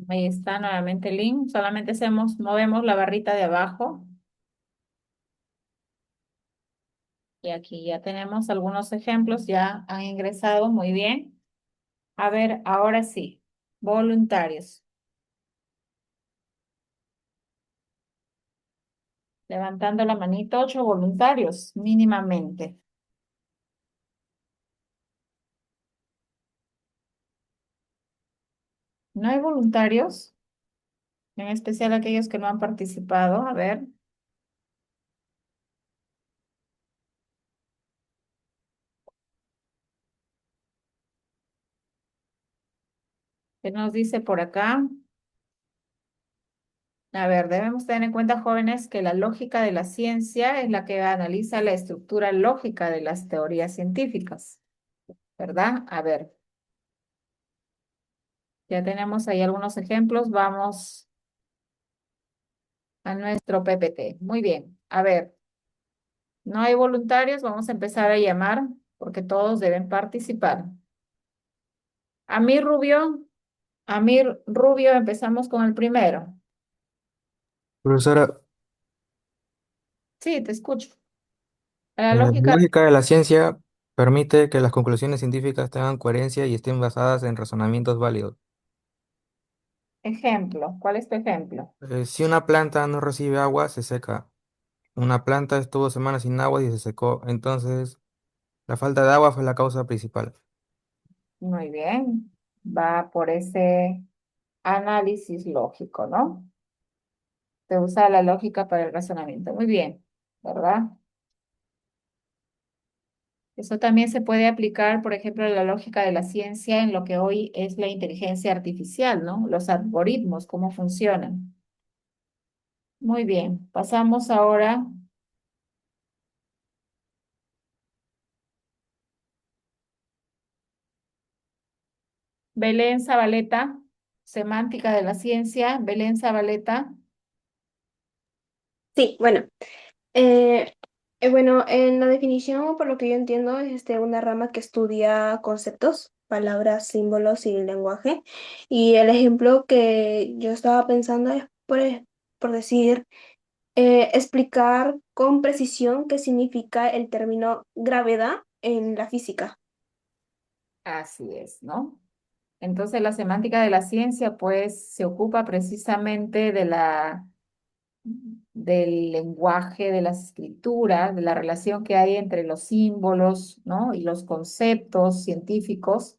Ahí está nuevamente el link. Solamente movemos la barrita de abajo. Y aquí ya tenemos algunos ejemplos, ya han ingresado muy bien. A ver, ahora sí. Voluntarios. Levantando la manito, 8 voluntarios, mínimamente. ¿No hay voluntarios? En especial aquellos que no han participado. A ver. ¿Qué nos dice por acá? A ver, debemos tener en cuenta, jóvenes, que la lógica de la ciencia es la que analiza la estructura lógica de las teorías científicas, ¿verdad? A ver, ya tenemos ahí algunos ejemplos. Vamos a nuestro PPT. Muy bien. A ver, no hay voluntarios. Vamos a empezar a llamar porque todos deben participar. Amir Rubio, Amir Rubio, empezamos con el primero. Profesora, Sí, te escucho. La la lógica, lógica de la ciencia permite que las conclusiones científicas tengan coherencia y estén basadas en razonamientos válidos. ejemplo. ¿Cuál es tu ejemplo? Si una planta no recibe agua, se seca. Una planta estuvo semanas sin agua y se secó. Entonces, la falta de agua fue la causa principal. Muy bien. Va por ese análisis lógico, ¿no? Se usa la lógica para el razonamiento. Muy bien, ¿verdad? Eso también se puede aplicar, por ejemplo, la lógica de la ciencia en lo que hoy es la inteligencia artificial, ¿no? Los algoritmos, cómo funcionan. Muy bien, pasamos ahora. Belén Zabaleta, semántica de la ciencia. Belén Zabaleta. Sí, bueno, eh, bueno, en la definición, por lo que yo entiendo, es una rama que estudia conceptos, palabras, símbolos y lenguaje. Y el ejemplo que yo estaba pensando es, por decir, explicar con precisión qué significa el término gravedad en la física. Así es, ¿no? Entonces, la semántica de la ciencia, pues, se ocupa precisamente del lenguaje, de las escrituras, de la relación que hay entre los símbolos, ¿no? Y los conceptos científicos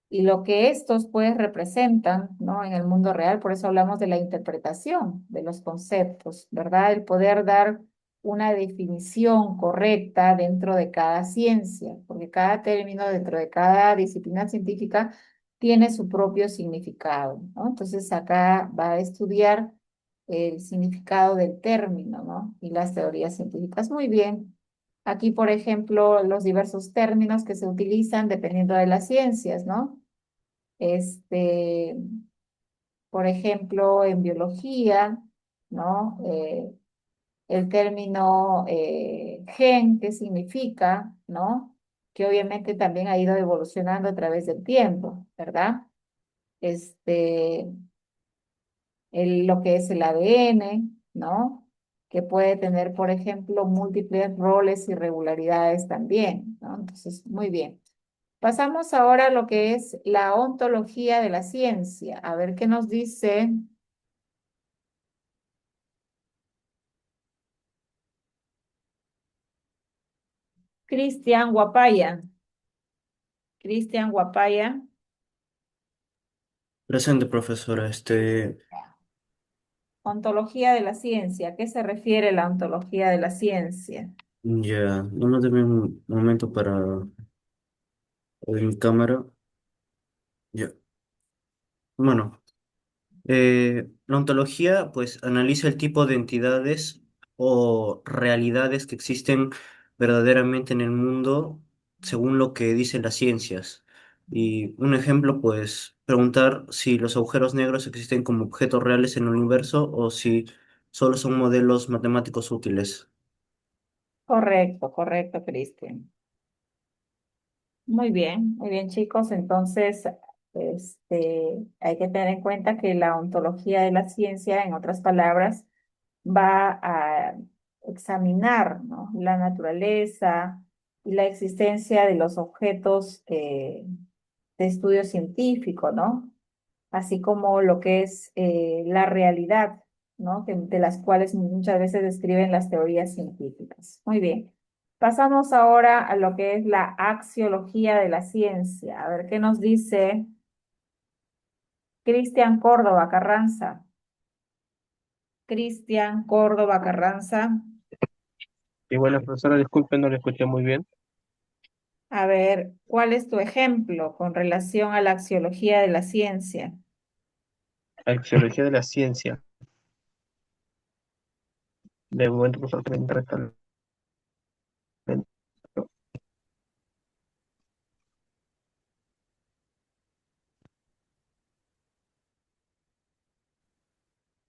y lo que estos, pues, representan, ¿no? En el mundo real. Por eso hablamos de la interpretación de los conceptos, ¿verdad? El poder dar una definición correcta dentro de cada ciencia, porque cada término dentro de cada disciplina científica tiene su propio significado, ¿no? Entonces acá va a estudiar el significado del término, ¿no? Y las teorías científicas. Muy bien. Aquí, por ejemplo, los diversos términos que se utilizan dependiendo de las ciencias, ¿no? Este, por ejemplo, en biología, ¿no? El término gen, ¿qué significa? ¿No? Que obviamente también ha ido evolucionando a través del tiempo, ¿verdad? Este, lo que es el ADN, ¿no? Que puede tener, por ejemplo, múltiples roles y regularidades también, ¿no? Entonces, muy bien. Pasamos ahora a lo que es la ontología de la ciencia. A ver qué nos dice Cristian Guapaya. Cristian Guapaya. Presente, profesora. Ontología de la ciencia. ¿A qué se refiere la ontología de la ciencia? Ya, no me deme un momento para abrir mi cámara. Ya. Bueno, la ontología, pues, analiza el tipo de entidades o realidades que existen verdaderamente en el mundo según lo que dicen las ciencias. Y un ejemplo, pues, preguntar si los agujeros negros existen como objetos reales en el universo o si solo son modelos matemáticos útiles. Correcto, correcto, Cristian. Muy bien, chicos. Entonces, hay que tener en cuenta que la ontología de la ciencia, en otras palabras, va a examinar, ¿no? La naturaleza y la existencia de los objetos de estudio científico, ¿no? Así como lo que es la realidad, ¿no? De las cuales muchas veces describen las teorías científicas. Muy bien. Pasamos ahora a lo que es la axiología de la ciencia. A ver qué nos dice Cristian Córdoba Carranza. Cristian Córdoba Carranza. Y bueno, profesora, disculpen, no le escuché muy bien. A ver, ¿cuál es tu ejemplo con relación a la axiología de la ciencia? Axiología de la ciencia. De momento, profesor, que me interesa el-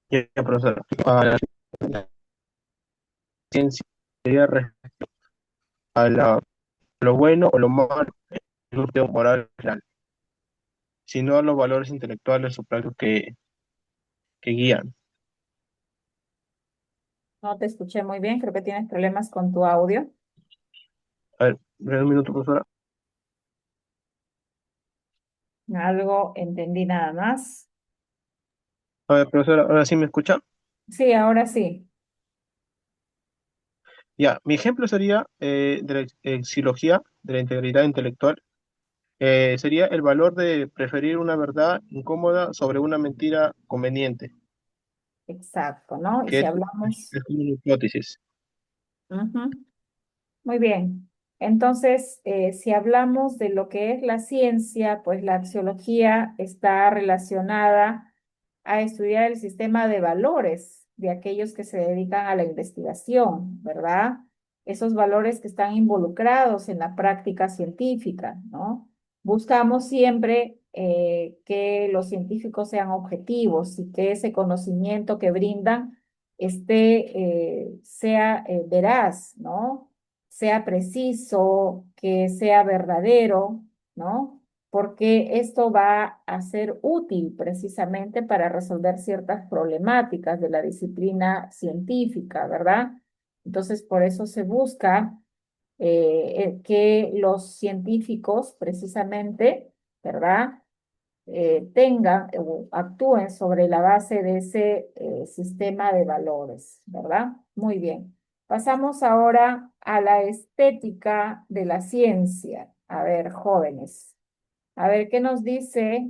Ya, profesora. La ciencia sería respecto a lo bueno o lo malo en un juicio moral real, sino a los valores intelectuales o prácticos que guían. No te escuché muy bien, creo que tienes problemas con tu audio. A ver, breve un minuto, profesora. Algo entendí nada más. A ver, profesora, ahora sí me escucha. Sí, ahora sí. Ya, mi ejemplo sería de la exilogía de la integridad intelectual. Sería el valor de preferir una verdad incómoda sobre una mentira conveniente, Exacto, ¿no? Y que si es, hablamos, es como una hipótesis. ujú, muy bien. Entonces, si hablamos de lo que es la ciencia, pues la axiología está relacionada a estudiar el sistema de valores de aquellos que se dedican a la investigación, ¿verdad? Esos valores que están involucrados en la práctica científica, ¿no? Buscamos siempre que los científicos sean objetivos y que ese conocimiento que brindan sea veraz, ¿no? Sea preciso, que sea verdadero, ¿no? Porque esto va a ser útil precisamente para resolver ciertas problemáticas de la disciplina científica, ¿verdad? Entonces, por eso se busca que los científicos precisamente, ¿verdad? Tengan o actúen sobre la base de ese sistema de valores, ¿verdad? Muy bien. Pasamos ahora a la estética de la ciencia. A ver, jóvenes. A ver, ¿qué nos dice?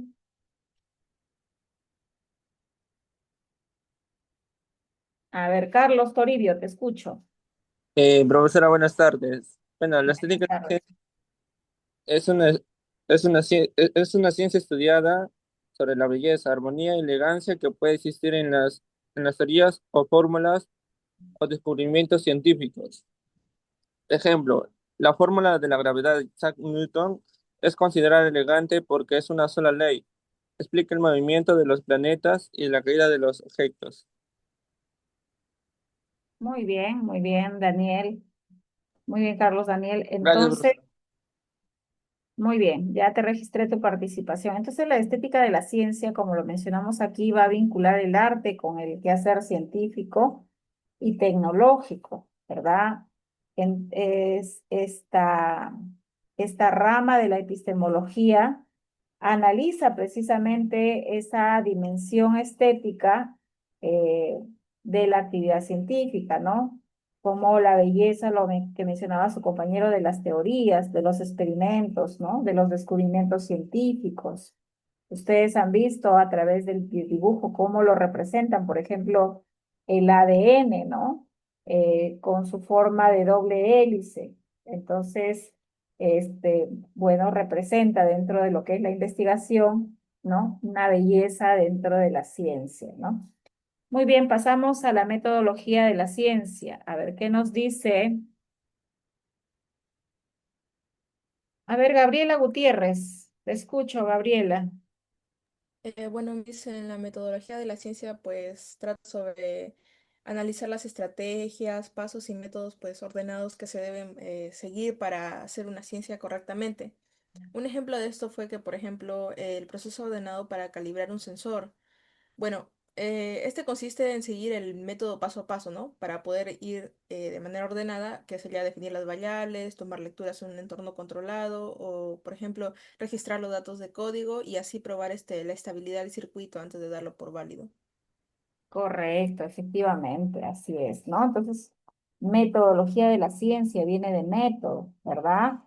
A ver, Carlos Toribio, te escucho. Profesora, buenas tardes. Bueno, la Buenas estética tardes. es una ciencia estudiada sobre la belleza, armonía y elegancia que puede existir en las teorías o fórmulas o descubrimientos científicos. Ejemplo, la fórmula de la gravedad de Isaac Newton es considerada elegante porque es una sola ley. Explica el movimiento de los planetas y la caída de los objetos. Muy bien, Daniel. Muy bien, Carlos Daniel. Gracias, Entonces, profesora. muy bien, ya te registré tu participación. Entonces, la estética de la ciencia, como lo mencionamos aquí, va a vincular el arte con el quehacer científico y tecnológico, ¿verdad? Es esta rama de la epistemología analiza precisamente esa dimensión estética eh, de la actividad científica, ¿no? Como la belleza, que mencionaba su compañero, de las teorías, de los experimentos, ¿no? De los descubrimientos científicos. Ustedes han visto a través del dibujo cómo lo representan, por ejemplo, el ADN, ¿no? Con su forma de doble hélice. Entonces, bueno, representa dentro de lo que es la investigación, ¿no? Una belleza dentro de la ciencia, ¿no? Muy bien, pasamos a la metodología de la ciencia. A ver, ¿qué nos dice? A ver, Gabriela Gutiérrez. Te escucho, Gabriela. Bueno, en la metodología de la ciencia, pues trata sobre analizar las estrategias, pasos y métodos pues ordenados que se deben seguir para hacer una ciencia correctamente. Un ejemplo de esto fue que, por ejemplo, el proceso ordenado para calibrar un sensor. Bueno, este consiste en seguir el método paso a paso, ¿no? Para poder ir de manera ordenada, que sería definir las variables, tomar lecturas en un entorno controlado o, por ejemplo, registrar los datos de código y así probar la estabilidad del circuito antes de darlo por válido. Correcto, efectivamente, así es, ¿no? Entonces, metodología de la ciencia viene de método, ¿verdad?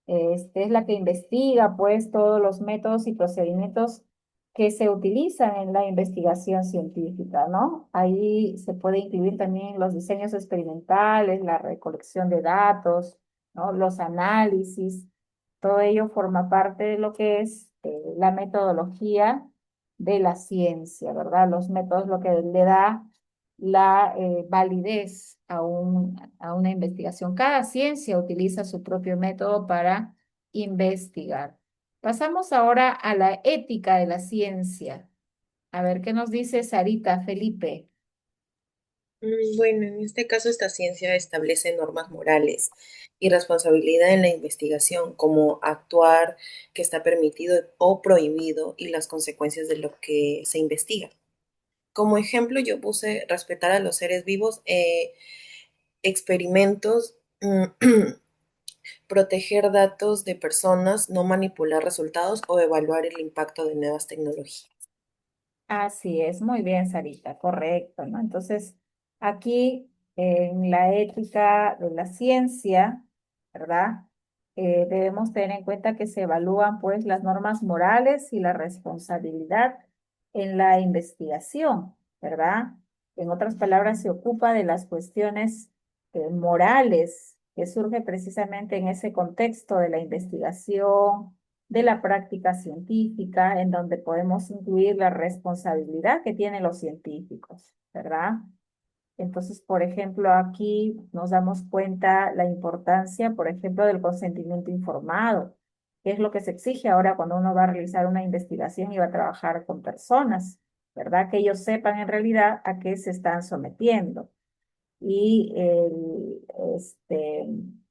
Es la que investiga, pues, todos los métodos y procedimientos que se utilizan en la investigación científica, ¿no? Ahí se puede incluir también los diseños experimentales, la recolección de datos, ¿no? Los análisis, todo ello forma parte de lo que es la metodología de la ciencia, ¿verdad? Los métodos lo que le da la validez a una investigación. Cada ciencia utiliza su propio método para investigar. Pasamos ahora a la ética de la ciencia. A ver, ¿qué nos dice Sarita Felipe? Bueno, en este caso esta ciencia establece normas morales y responsabilidad en la investigación, como actuar que está permitido o prohibido y las consecuencias de lo que se investiga. Como ejemplo, yo puse respetar a los seres vivos, experimentos, proteger datos de personas, no manipular resultados o evaluar el impacto de nuevas tecnologías. Así es, muy bien, Sarita, correcto, ¿no? Entonces, aquí en la ética de la ciencia, ¿verdad? Debemos tener en cuenta que se evalúan, pues, las normas morales y la responsabilidad en la investigación, ¿verdad? En otras palabras, se ocupa de las cuestiones morales que surge precisamente en ese contexto de la investigación de la práctica científica, en donde podemos incluir la responsabilidad que tienen los científicos, ¿verdad? Entonces, por ejemplo, aquí nos damos cuenta la importancia, por ejemplo, del consentimiento informado, que es lo que se exige ahora cuando uno va a realizar una investigación y va a trabajar con personas, ¿verdad? Que ellos sepan en realidad a qué se están sometiendo y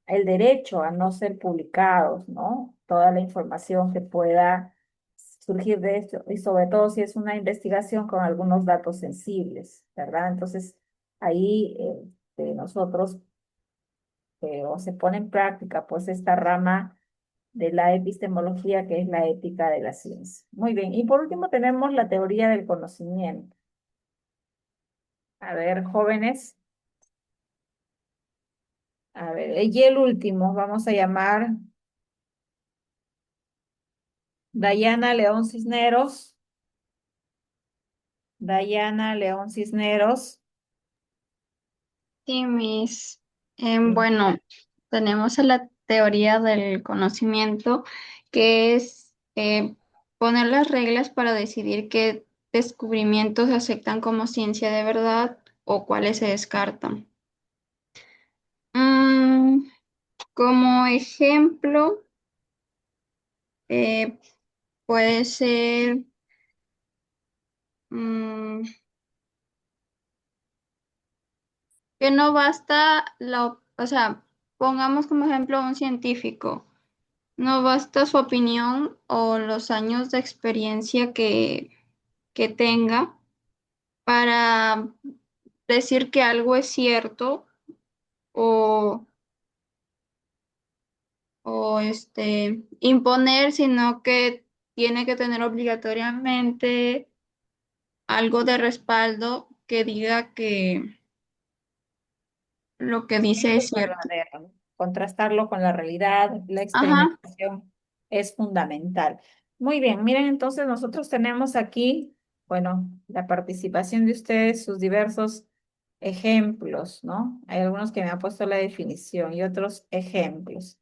el derecho a no ser publicados, ¿no? Toda la información que pueda surgir de esto, y sobre todo si es una investigación con algunos datos sensibles, ¿verdad? Entonces, ahí nosotros, o se pone en práctica, pues, esta rama de la epistemología que es la ética de la ciencia. Muy bien, y por último tenemos la teoría del conocimiento. A ver, jóvenes. A ver, y el último, vamos a llamar Dayana León Cisneros. Dayana León Cisneros. Sí, bueno, tenemos a la teoría del conocimiento, que es poner las reglas para decidir qué descubrimientos se aceptan como ciencia de verdad o cuáles se descartan. Mm, como ejemplo, eh, puede ser, mm, que no basta o sea, pongamos como ejemplo a un científico. No basta su opinión o los años de experiencia que tenga para decir que algo es cierto o, o imponer, sino que tiene que tener obligatoriamente algo de respaldo que diga que lo que dice es Es cierto. verdadero. Contrastarlo con la realidad, la Ajá. experimentación es fundamental. Muy bien, miren, entonces nosotros tenemos aquí, bueno, la participación de ustedes, sus diversos ejemplos, ¿no? Hay algunos que me han puesto la definición y otros ejemplos.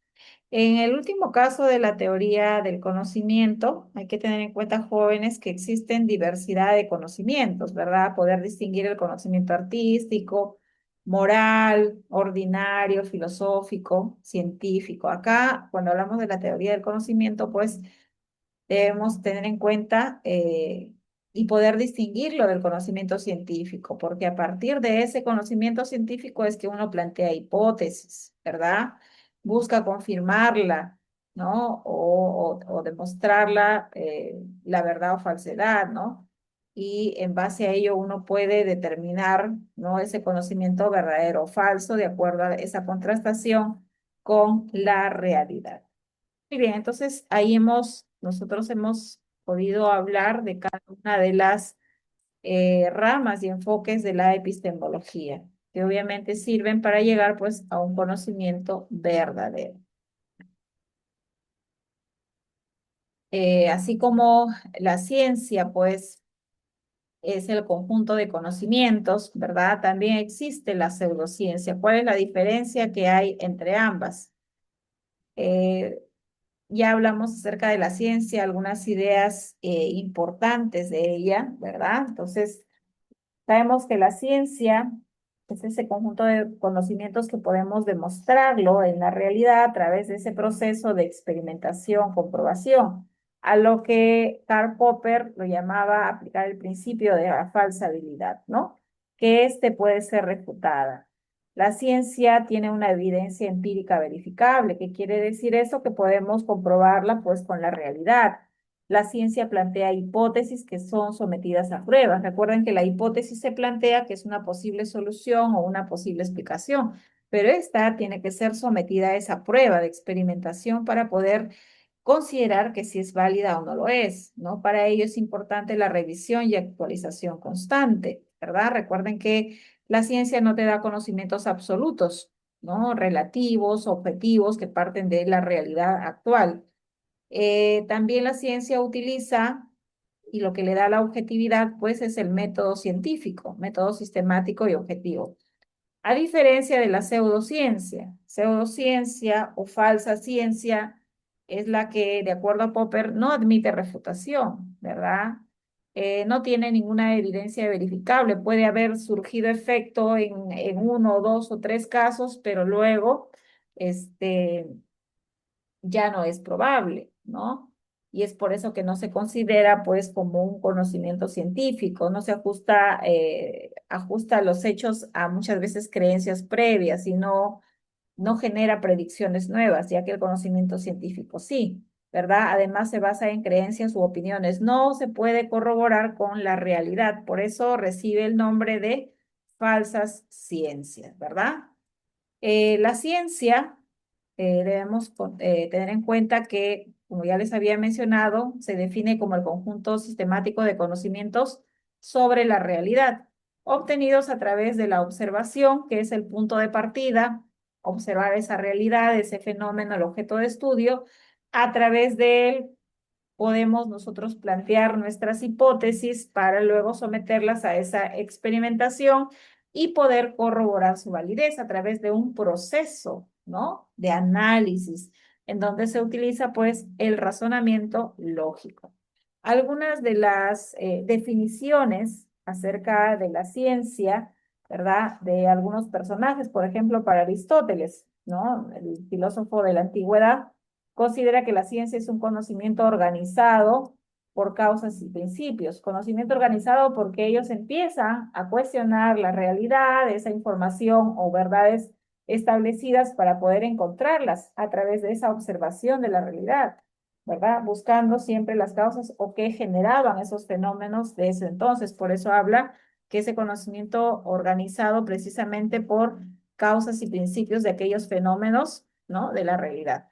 En el último caso de la teoría del conocimiento, hay que tener en cuenta, jóvenes, que existen diversidad de conocimientos, ¿verdad? Poder distinguir el conocimiento artístico, moral, ordinario, filosófico, científico. Acá, cuando hablamos de la teoría del conocimiento, pues debemos tener en cuenta y poder distinguirlo del conocimiento científico, porque a partir de ese conocimiento científico es que uno plantea hipótesis, ¿verdad? Busca confirmarla, ¿no? O demostrarla, la verdad o falsedad, ¿no? y en base a ello uno puede determinar, ¿no?, ese conocimiento verdadero o falso de acuerdo a esa contrastación con la realidad. Muy bien, entonces ahí nosotros hemos podido hablar de cada una de las ramas y enfoques de la epistemología, que obviamente sirven para llegar pues a un conocimiento verdadero. Así como la ciencia pues es el conjunto de conocimientos, ¿verdad? También existe la pseudociencia. ¿Cuál es la diferencia que hay entre ambas? Eh, ya hablamos acerca de la ciencia, algunas ideas importantes de ella, ¿verdad? Entonces, sabemos que la ciencia es ese conjunto de conocimientos que podemos demostrarlo en la realidad a través de ese proceso de experimentación, comprobación, a lo que Karl Popper lo llamaba aplicar el principio de la falsabilidad, ¿no? Que éste puede ser refutada. La ciencia tiene una evidencia empírica verificable. ¿Qué quiere decir eso? Que podemos comprobarla pues con la realidad. La ciencia plantea hipótesis que son sometidas a pruebas. Recuerden que la hipótesis se plantea que es una posible solución o una posible explicación, pero esta tiene que ser sometida a esa prueba de experimentación para poder considerar que si es válida o no lo es, ¿no? Para ello es importante la revisión y actualización constante, ¿verdad? Recuerden que la ciencia no te da conocimientos absolutos, ¿no? Relativos, objetivos que parten de la realidad actual. También la ciencia utiliza, y lo que le da la objetividad, pues es el método científico, método sistemático y objetivo. A diferencia de la pseudociencia o falsa ciencia es la que, de acuerdo a Popper, no admite refutación, ¿verdad? No tiene ninguna evidencia verificable. Puede haber surgido efecto en uno, dos o tres casos, pero luego, este, ya no es probable, ¿no? Y es por eso que no se considera pues como un conocimiento científico, no se ajusta los hechos a muchas veces creencias previas y no genera predicciones nuevas, ya que el conocimiento científico sí, ¿verdad? Además se basa en creencias u opiniones, no se puede corroborar con la realidad, por eso recibe el nombre de falsas ciencias, ¿verdad? La ciencia, debemos tener en cuenta que, como ya les había mencionado, se define como el conjunto sistemático de conocimientos sobre la realidad, obtenidos a través de la observación, que es el punto de partida, observar esa realidad, ese fenómeno, el objeto de estudio. A través de él podemos nosotros plantear nuestras hipótesis para luego someterlas a esa experimentación y poder corroborar su validez a través de un proceso, ¿no?, de análisis, en donde se utiliza pues el razonamiento lógico. Algunas de las definiciones acerca de la ciencia, ¿verdad?, de algunos personajes, por ejemplo, para Aristóteles, ¿no?, el filósofo de la antigüedad, considera que la ciencia es un conocimiento organizado por causas y principios. Conocimiento organizado porque ellos empiezan a cuestionar la realidad, esa información o verdades establecidas para poder encontrarlas a través de esa observación de la realidad, ¿verdad? Buscando siempre las causas o qué generaban esos fenómenos de ese entonces. Por eso habla que ese conocimiento organizado precisamente por causas y principios de aquellos fenómenos, ¿no?, de la realidad.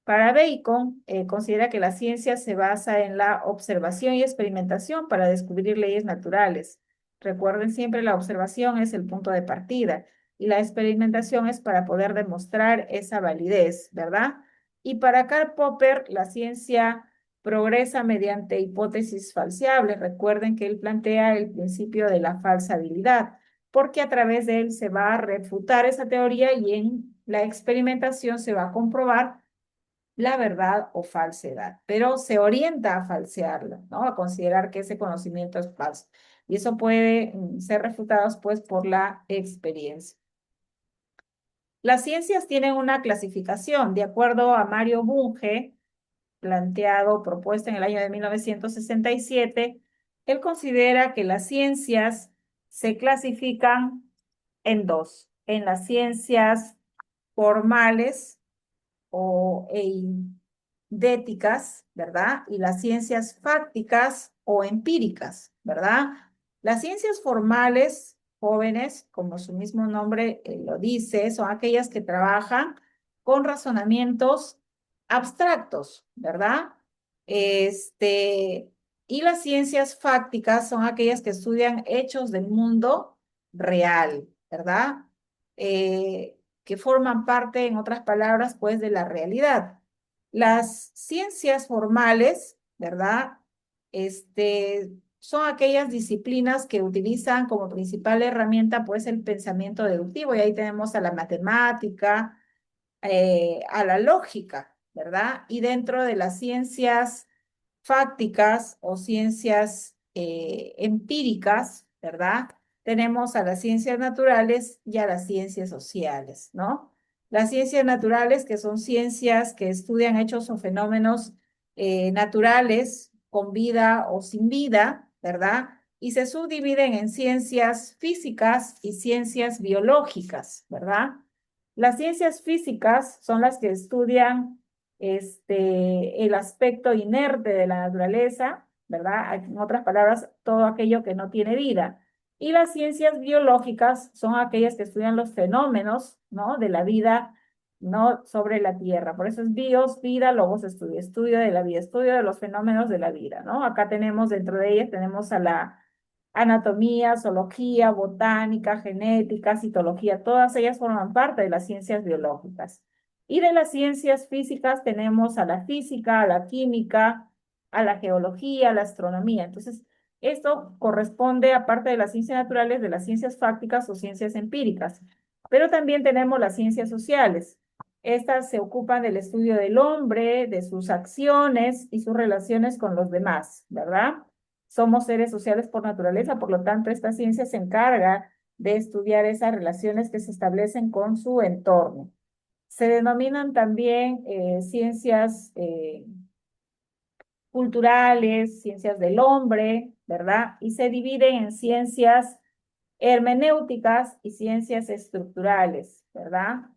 Para Bacon, considera que la ciencia se basa en la observación y experimentación para descubrir leyes naturales. Recuerden siempre, la observación es el punto de partida y la experimentación es para poder demostrar esa validez, ¿verdad? Y para Karl Popper, la ciencia progresa mediante hipótesis falseables. Recuerden que él plantea el principio de la falsabilidad, porque a través de él se va a refutar esa teoría y en la experimentación se va a comprobar la verdad o falsedad, pero se orienta a falsearla, ¿no? A considerar que ese conocimiento es falso. Y eso puede ser refutado pues por la experiencia. Las ciencias tienen una clasificación, de acuerdo a Mario Bunge, propuesta en el año de 1967, él considera que las ciencias se clasifican en dos, en las ciencias formales déticas, ¿verdad? Y las ciencias fácticas o empíricas, ¿verdad? Las ciencias formales, jóvenes, como su mismo nombre lo dice, son aquellas que trabajan con razonamientos abstractos, ¿verdad? Y las ciencias fácticas son aquellas que estudian hechos del mundo real, ¿verdad? Que forman parte, en otras palabras, pues, de la realidad. Las ciencias formales, ¿verdad? Son aquellas disciplinas que utilizan como principal herramienta, pues, el pensamiento deductivo, y ahí tenemos a la matemática, a la lógica, ¿verdad? Y dentro de las ciencias fácticas o ciencias empíricas, ¿verdad? Tenemos a las ciencias naturales y a las ciencias sociales, ¿no? Las ciencias naturales, que son ciencias que estudian hechos o fenómenos naturales con vida o sin vida, ¿verdad? Y se subdividen en ciencias físicas y ciencias biológicas, ¿verdad? Las ciencias físicas son las que estudian el aspecto inerte de la naturaleza, ¿verdad? En otras palabras, todo aquello que no tiene vida. Y las ciencias biológicas son aquellas que estudian los fenómenos, ¿no? De la vida, ¿no? Sobre la Tierra. Por eso es bios, vida, logos, estudio, estudio de la vida, estudio de los fenómenos de la vida, ¿no? Acá tenemos, dentro de ellas, tenemos a la anatomía, zoología, botánica, genética, citología, todas ellas forman parte de las ciencias biológicas. Y de las ciencias físicas tenemos a la física, a la química, a la geología, a la astronomía. Entonces, esto corresponde, aparte de las ciencias naturales, de las ciencias fácticas o ciencias empíricas. Pero también tenemos las ciencias sociales. Estas se ocupan del estudio del hombre, de sus acciones y sus relaciones con los demás, ¿verdad? Somos seres sociales por naturaleza, por lo tanto, esta ciencia se encarga de estudiar esas relaciones que se establecen con su entorno. Se denominan también ciencias culturales, ciencias del hombre, ¿verdad? Y se dividen en ciencias hermenéuticas y ciencias estructurales, ¿verdad?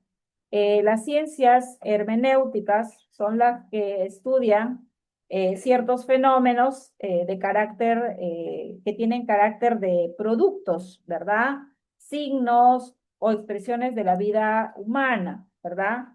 Las ciencias hermenéuticas son las que estudian ciertos fenómenos de carácter, que tienen carácter de productos, ¿verdad? Signos o expresiones de la vida humana, ¿verdad?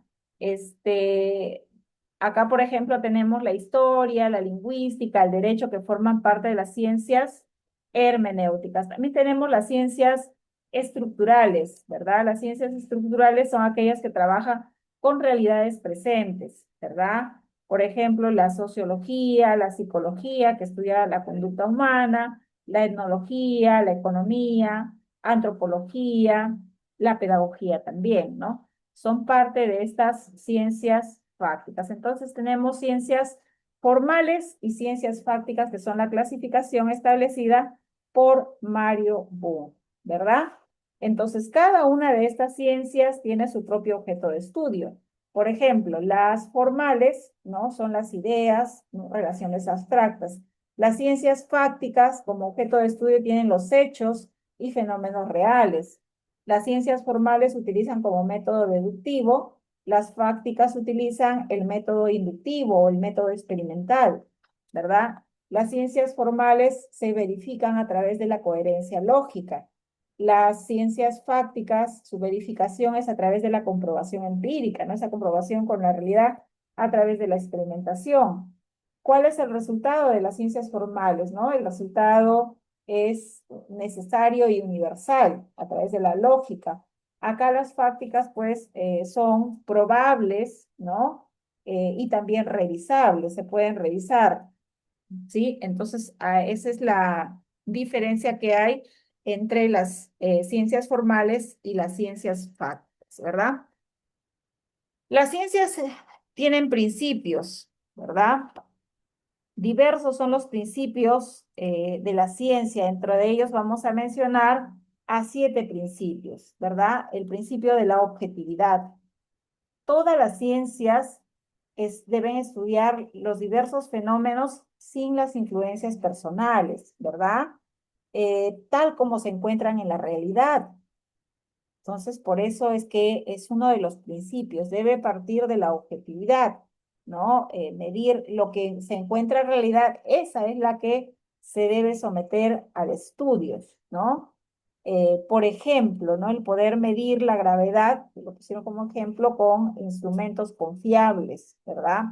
Acá, por ejemplo, tenemos la historia, la lingüística, el derecho, que forman parte de las ciencias hermenéuticas. También tenemos las ciencias estructurales, ¿verdad? Las ciencias estructurales son aquellas que trabajan con realidades presentes, ¿verdad? Por ejemplo, la sociología, la psicología, que estudia la conducta humana, la etnología, la economía, antropología, la pedagogía también, ¿no? Son parte de estas ciencias fácticas. Entonces tenemos ciencias formales y ciencias fácticas, que son la clasificación establecida por Mario Bohm, ¿verdad? Entonces, cada una de estas ciencias tiene su propio objeto de estudio. Por ejemplo, las formales, ¿no? Son las ideas, ¿no? Relaciones abstractas. Las ciencias fácticas, como objeto de estudio, tienen los hechos y fenómenos reales. Las ciencias formales utilizan como método deductivo, las fácticas utilizan el método inductivo o el método experimental, ¿verdad? Las ciencias formales se verifican a través de la coherencia lógica. Las ciencias fácticas, su verificación es a través de la comprobación empírica, ¿no? Esa comprobación con la realidad a través de la experimentación. ¿Cuál es el resultado de las ciencias formales, no? El resultado es necesario y universal a través de la lógica. Acá las fácticas, pues, son probables, ¿no? Y también revisables, se pueden revisar, ¿sí? Entonces, esa es la diferencia que hay entre las ciencias formales y las ciencias fácticas, ¿verdad? Las ciencias tienen principios, ¿verdad? Diversos son los principios de la ciencia. Dentro de ellos vamos a mencionar a 7 principios, ¿verdad? El principio de la objetividad. Todas las ciencias deben estudiar los diversos fenómenos sin las influencias personales, ¿verdad? Tal como se encuentran en la realidad. Entonces, por eso es que es uno de los principios, debe partir de la objetividad. ¿no? Medir lo que se encuentra en realidad, esa es la que se debe someter al estudio, ¿no? Por ejemplo, ¿no? El poder medir la gravedad, lo pusieron como ejemplo, con instrumentos confiables, ¿verdad?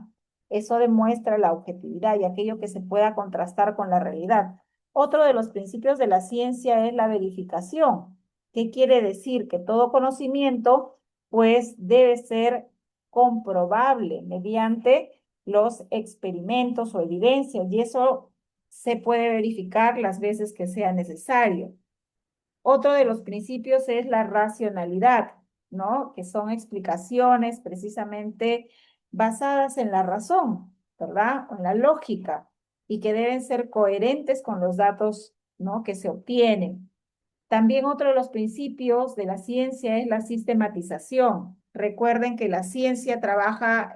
Eso demuestra la objetividad y aquello que se pueda contrastar con la realidad. Otro de los principios de la ciencia es la verificación. ¿Qué quiere decir? Que todo conocimiento, pues, debe ser comprobable mediante los experimentos o evidencias, y eso se puede verificar las veces que sea necesario. Otro de los principios es la racionalidad, ¿no? Que son explicaciones precisamente basadas en la razón, ¿verdad? En la lógica, y que deben ser coherentes con los datos, ¿no? Que se obtienen. También otro de los principios de la ciencia es la sistematización. Recuerden que la ciencia trabaja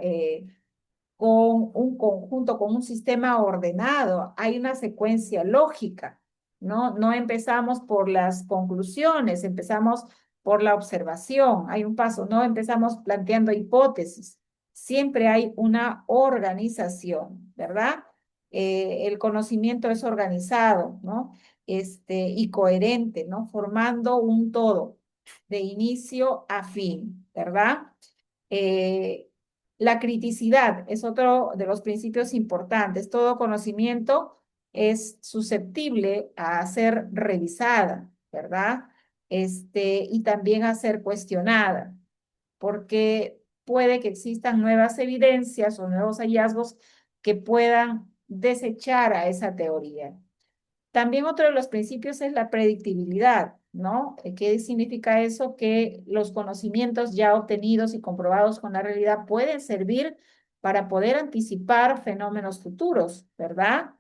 con un conjunto, con un sistema ordenado. Hay una secuencia lógica, ¿no? No empezamos por las conclusiones, empezamos por la observación. Hay un paso, no empezamos planteando hipótesis. Siempre hay una organización, ¿verdad? El conocimiento es organizado, ¿no? Y coherente, ¿no? Formando un todo, de inicio a fin, ¿verdad? Eh, la criticidad es otro de los principios importantes. Todo conocimiento es susceptible a ser revisada, ¿verdad? Y también a ser cuestionada, porque puede que existan nuevas evidencias o nuevos hallazgos que puedan desechar a esa teoría. También otro de los principios es la predictibilidad, ¿no? ¿Qué significa eso? Que los conocimientos ya obtenidos y comprobados con la realidad pueden servir para poder anticipar fenómenos futuros, ¿verdad?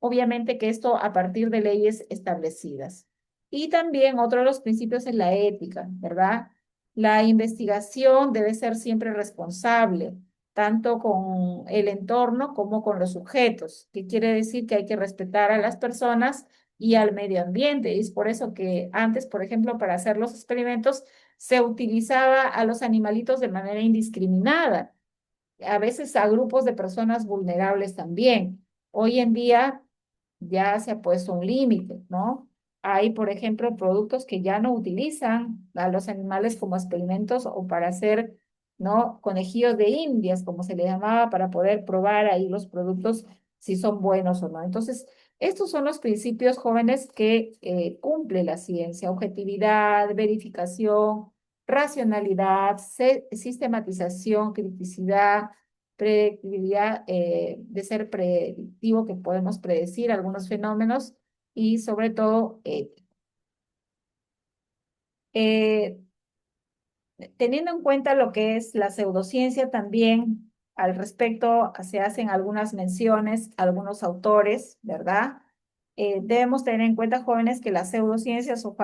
Obviamente que esto a partir de leyes establecidas. Y también otro de los principios es la ética, ¿verdad? La investigación debe ser siempre responsable, tanto con el entorno como con los sujetos, que quiere decir que hay que respetar a las personas y al medio ambiente. Y es por eso que antes, por ejemplo, para hacer los experimentos, se utilizaba a los animalitos de manera indiscriminada, a veces a grupos de personas vulnerables también. Hoy en día ya se ha puesto un límite, ¿no? Hay, por ejemplo, productos que ya no utilizan a los animales como experimentos o para hacer, ¿no? Conejillos de indias, como se le llamaba, para poder probar ahí los productos si son buenos o no. Entonces, estos son los principios jóvenes que cumple la ciencia: objetividad, verificación, racionalidad, sistematización, criticidad, predictibilidad, de ser predictivo, que podemos predecir algunos fenómenos, y sobre todo eh, teniendo en cuenta lo que es la pseudociencia también. Al respecto se hacen algunas menciones, algunos autores, ¿verdad? Debemos tener en cuenta, jóvenes, que las pseudociencias o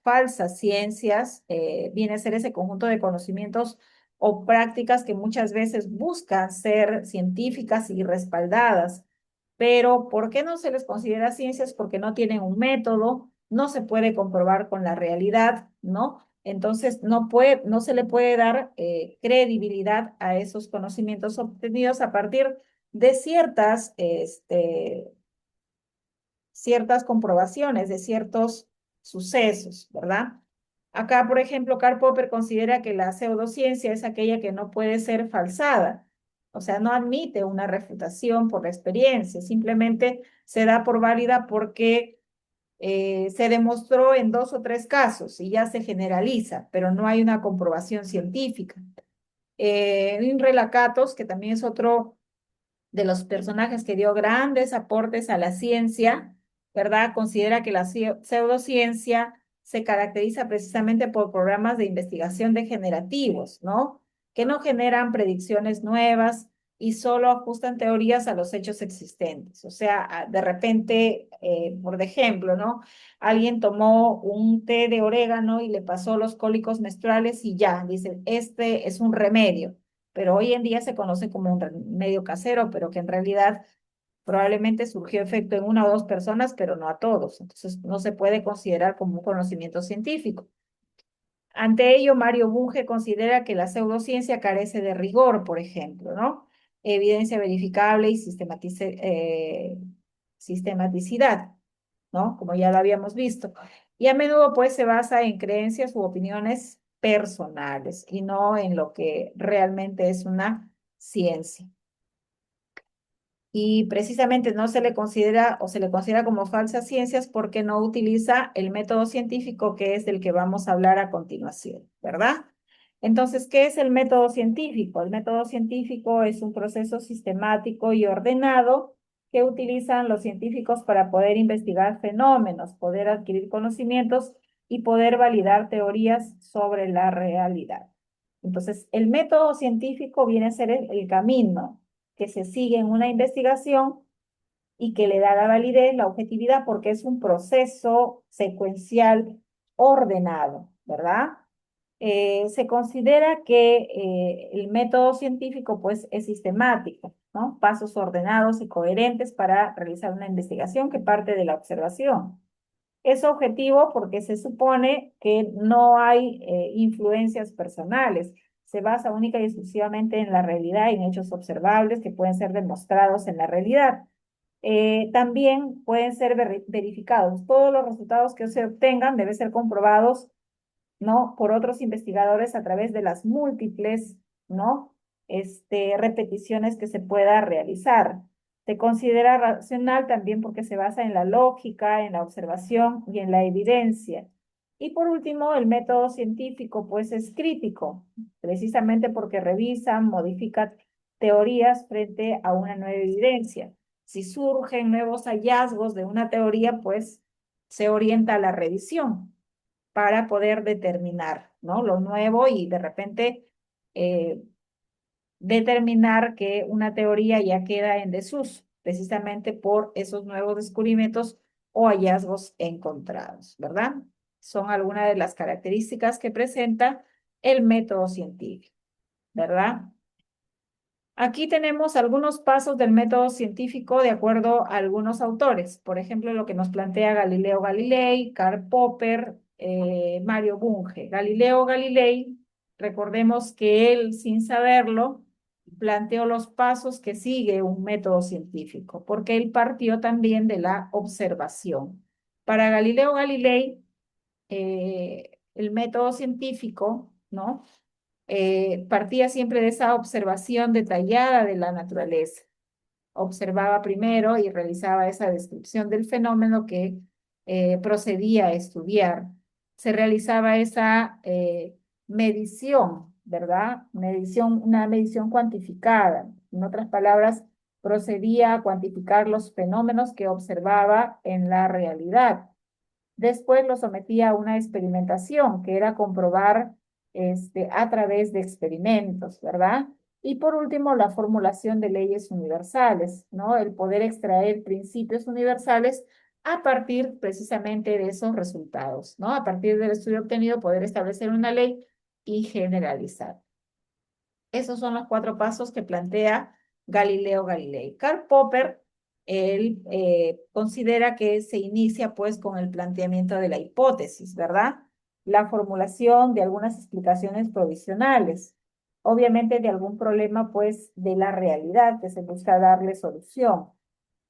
falsas ciencias viene a ser ese conjunto de conocimientos o prácticas que muchas veces buscan ser científicas y respaldadas. Pero ¿por qué no se les considera ciencias? Porque no tienen un método, no se puede comprobar con la realidad, ¿no? Entonces, no se le puede dar credibilidad a esos conocimientos obtenidos a partir de ciertas comprobaciones, de ciertos sucesos, ¿verdad? Acá, por ejemplo, Karl Popper considera que la pseudociencia es aquella que no puede ser falsada, o sea, no admite una refutación por la experiencia, simplemente se da por válida porque se demostró en 2 o 3 casos y ya se generaliza, pero no hay una comprobación científica. Imre Lakatos, que también es otro de los personajes que dio grandes aportes a la ciencia, ¿verdad? Considera que la pseudociencia se caracteriza precisamente por programas de investigación degenerativos, ¿no? Que no generan predicciones nuevas y solo ajustan teorías a los hechos existentes. O sea, de repente, por ejemplo, ¿no? Alguien tomó un té de orégano y le pasó los cólicos menstruales y ya, dice, este es un remedio, pero hoy en día se conoce como un remedio casero, pero que en realidad probablemente surgió efecto en 1 o 2 personas, pero no a todos. Entonces, no se puede considerar como un conocimiento científico. Ante ello, Mario Bunge considera que la pseudociencia carece de rigor, por ejemplo, ¿no? evidencia verificable y sistematicidad, ¿no? Como ya lo habíamos visto. Y a menudo pues se basa en creencias u opiniones personales y no en lo que realmente es una ciencia. Y precisamente no se le considera o se le considera como falsas ciencias porque no utiliza el método científico que es del que vamos a hablar a continuación, ¿verdad? Entonces, ¿qué es el método científico? El método científico es un proceso sistemático y ordenado que utilizan los científicos para poder investigar fenómenos, poder adquirir conocimientos y poder validar teorías sobre la realidad. Entonces, el método científico viene a ser el camino que se sigue en una investigación y que le da la validez, la objetividad, porque es un proceso secuencial ordenado, ¿verdad? Se considera que el método científico pues es sistemático, ¿no? Pasos ordenados y coherentes para realizar una investigación que parte de la observación. Es objetivo porque se supone que no hay influencias personales. Se basa única y exclusivamente en la realidad y en hechos observables que pueden ser demostrados en la realidad. También pueden ser verificados. Todos los resultados que se obtengan deben ser comprobados, ¿no? Por otros investigadores a través de las múltiples, ¿no? Repeticiones que se pueda realizar. Se considera racional también porque se basa en la lógica, en la observación y en la evidencia. Y por último, el método científico, pues es crítico, precisamente porque revisa, modifica teorías frente a una nueva evidencia. Si surgen nuevos hallazgos de una teoría, pues se orienta a la revisión para poder determinar, ¿no? Lo nuevo y de repente determinar que una teoría ya queda en desuso, precisamente por esos nuevos descubrimientos o hallazgos encontrados, ¿verdad? Son algunas de las características que presenta el método científico, ¿verdad? Aquí tenemos algunos pasos del método científico de acuerdo a algunos autores. Por ejemplo, lo que nos plantea Galileo Galilei, Karl Popper, Mario Bunge. Galileo Galilei, recordemos que él, sin saberlo, planteó los pasos que sigue un método científico, porque él partió también de la observación. Para Galileo Galilei, el método científico, ¿no? Partía siempre de esa observación detallada de la naturaleza. Observaba primero y realizaba esa descripción del fenómeno que procedía a estudiar. Se realizaba esa medición, ¿verdad? Una medición cuantificada. En otras palabras, procedía a cuantificar los fenómenos que observaba en la realidad. Después lo sometía a una experimentación, que era comprobar a través de experimentos, ¿verdad? Y por último, la formulación de leyes universales, ¿no? El poder extraer principios universales a partir precisamente de esos resultados, ¿no? A partir del estudio obtenido, poder establecer una ley y generalizar. Esos son los 4 pasos que plantea Galileo Galilei. Karl Popper, él considera que se inicia pues con el planteamiento de la hipótesis, ¿verdad? La formulación de algunas explicaciones provisionales, obviamente de algún problema pues de la realidad que se busca darle solución.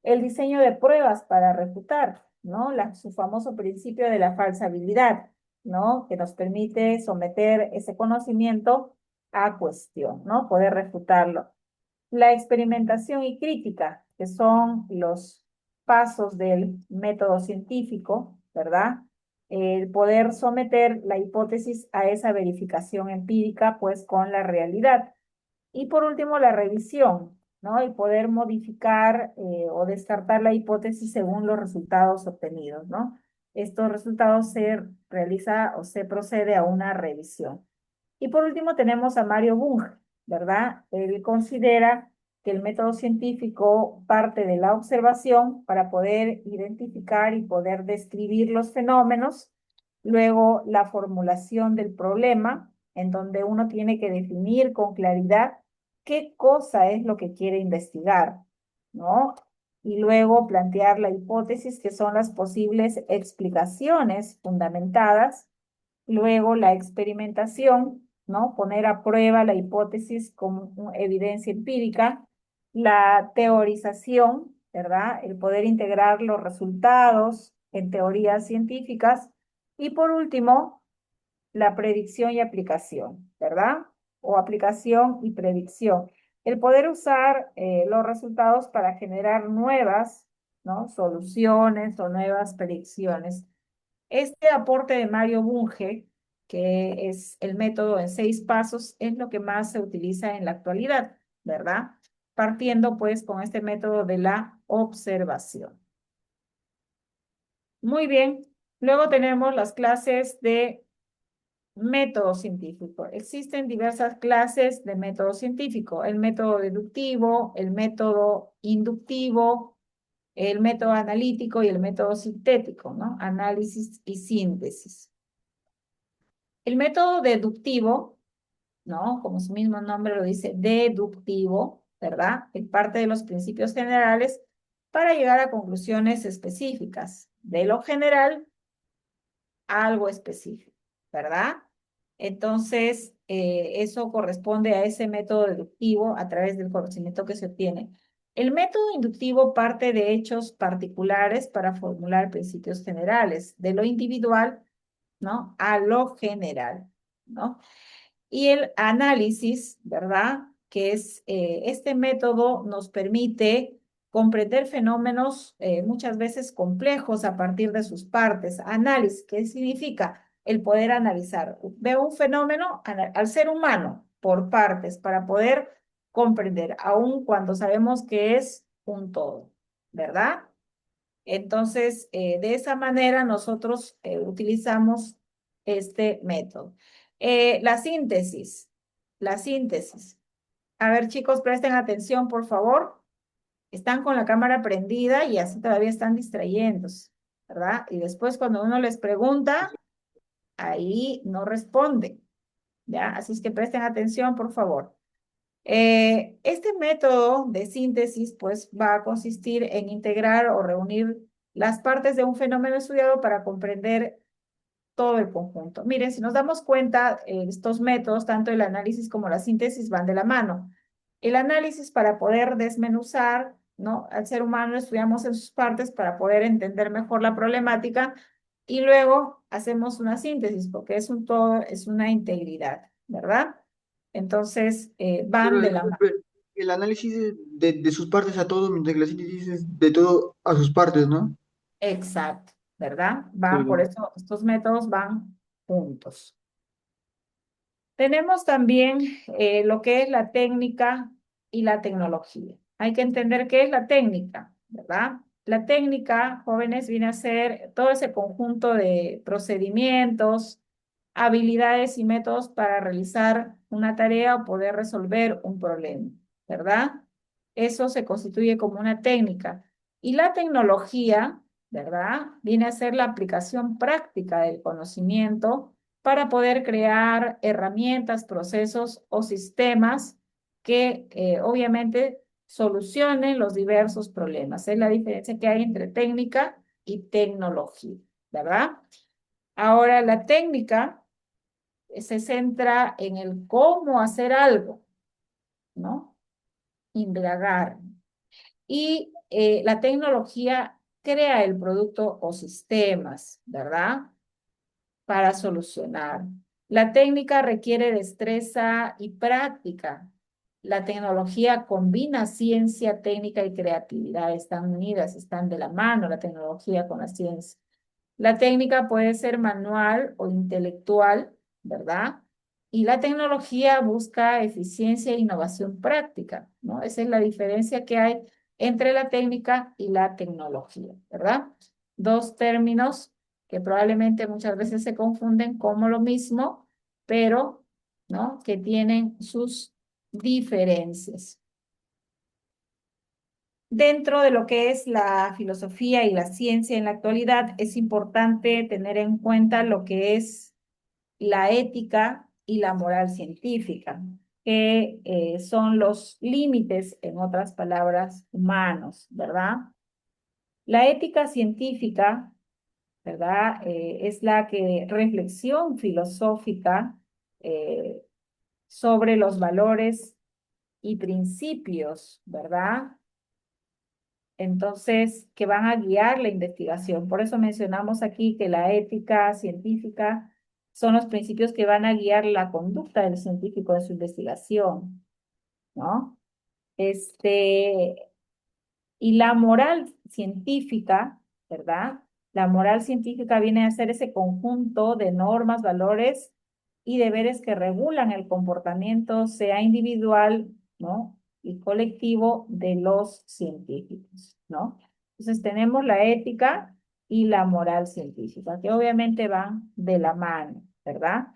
El diseño de pruebas para refutar, ¿no? Su famoso principio de la falsabilidad, ¿no? Que nos permite someter ese conocimiento a cuestión, ¿no? Poder refutarlo. La experimentación y crítica, que son los pasos del método científico, ¿verdad? El poder someter la hipótesis a esa verificación empírica, pues con la realidad. Y por último, la revisión, ¿no? El poder modificar o descartar la hipótesis según los resultados obtenidos, ¿no? Estos resultados se realiza o se procede a una revisión. Y por último tenemos a Mario Bunge, ¿verdad? Él considera que el método científico parte de la observación para poder identificar y poder describir los fenómenos, luego la formulación del problema, en donde uno tiene que definir con claridad qué cosa es lo que quiere investigar, ¿no? Y luego plantear la hipótesis, que son las posibles explicaciones fundamentadas. Luego la experimentación, ¿no? Poner a prueba la hipótesis como evidencia empírica. la teorización, ¿verdad? El poder integrar los resultados en teorías científicas. Y por último, la predicción y aplicación, ¿verdad? O aplicación y predicción. El poder usar los resultados para generar nuevas, ¿no? Soluciones o nuevas predicciones. Este aporte de Mario Bunge, que es el método en 6 pasos, es lo que más se utiliza en la actualidad, ¿verdad? Partiendo pues con este método de la observación. Muy bien. Luego tenemos las clases de método científico. Existen diversas clases de método científico. El método deductivo, el método inductivo, el método analítico y el método sintético, ¿no? Análisis y síntesis. El método deductivo, ¿no? Como su mismo nombre lo dice, deductivo, ¿verdad? Que parte de los principios generales para llegar a conclusiones específicas. De lo general a algo específico, ¿verdad? Entonces, eso corresponde a ese método deductivo a través del conocimiento que se obtiene. El método inductivo parte de hechos particulares para formular principios generales, de lo individual, ¿no? A lo general, ¿no? Y el análisis, ¿verdad? Que es este método nos permite comprender fenómenos muchas veces complejos a partir de sus partes. Análisis, ¿qué significa? El poder analizar. Veo un fenómeno al ser humano por partes para poder comprender, aun cuando sabemos que es un todo, ¿verdad? Entonces, de esa manera nosotros utilizamos este método. La síntesis, la síntesis. A ver, chicos, presten atención, por favor. Están con la cámara prendida y así todavía están distrayéndose, ¿verdad? Y después cuando uno les pregunta, ahí no responden, ¿ya? Así es que presten atención, por favor. Este método de síntesis pues va a consistir en integrar o reunir las partes de un fenómeno estudiado para comprender todo el conjunto. Miren, si nos damos cuenta, estos métodos, tanto el análisis como la síntesis, van de la mano. El análisis para poder desmenuzar, ¿no? Al ser humano estudiamos en sus partes para poder entender mejor la problemática y luego hacemos una síntesis porque es un todo, es una integridad, ¿verdad? Entonces, van Pero de la mano. disculpe, el análisis de sus partes a todo, mientras que la síntesis es de todo a sus partes, ¿no? Exacto, ¿verdad? Van, por Claro. eso estos métodos van juntos. Tenemos también lo que es la técnica y la tecnología. Hay que entender qué es la técnica, ¿verdad? La técnica, jóvenes, viene a ser todo ese conjunto de procedimientos, habilidades y métodos para realizar una tarea o poder resolver un problema, ¿verdad? Eso se constituye como una técnica. Y la tecnología, ¿verdad? Viene a ser la aplicación práctica del conocimiento para poder crear herramientas, procesos o sistemas que obviamente solucionen los diversos problemas. Es la diferencia que hay entre técnica y tecnología, ¿verdad? Ahora, la técnica se centra en el cómo hacer algo, ¿no? Indagar. Y la tecnología crea el producto o sistemas, ¿verdad? Para solucionar. La técnica requiere destreza y práctica. La tecnología combina ciencia, técnica y creatividad. Están unidas, están de la mano la tecnología con la ciencia. La técnica puede ser manual o intelectual, ¿verdad? Y la tecnología busca eficiencia e innovación práctica, ¿no? Esa es la diferencia que hay entre la técnica y la tecnología, ¿verdad? Dos términos que probablemente muchas veces se confunden como lo mismo, pero, ¿no? Que tienen sus diferencias. Dentro de lo que es la filosofía y la ciencia en la actualidad, es importante tener en cuenta lo que es la ética y la moral científica, que son los límites, en otras palabras, humanos, ¿verdad? La ética científica, ¿verdad? Es la que reflexión filosófica sobre los valores y principios, ¿verdad? Entonces, que van a guiar la investigación. Por eso mencionamos aquí que la ética científica son los principios que van a guiar la conducta del científico en su investigación, ¿no? Y la moral científica, ¿verdad? La moral científica viene a ser ese conjunto de normas, valores y deberes que regulan el comportamiento, sea individual, ¿no? Y colectivo de los científicos, ¿no? Entonces tenemos la ética y la moral científica, que obviamente van de la mano, ¿verdad?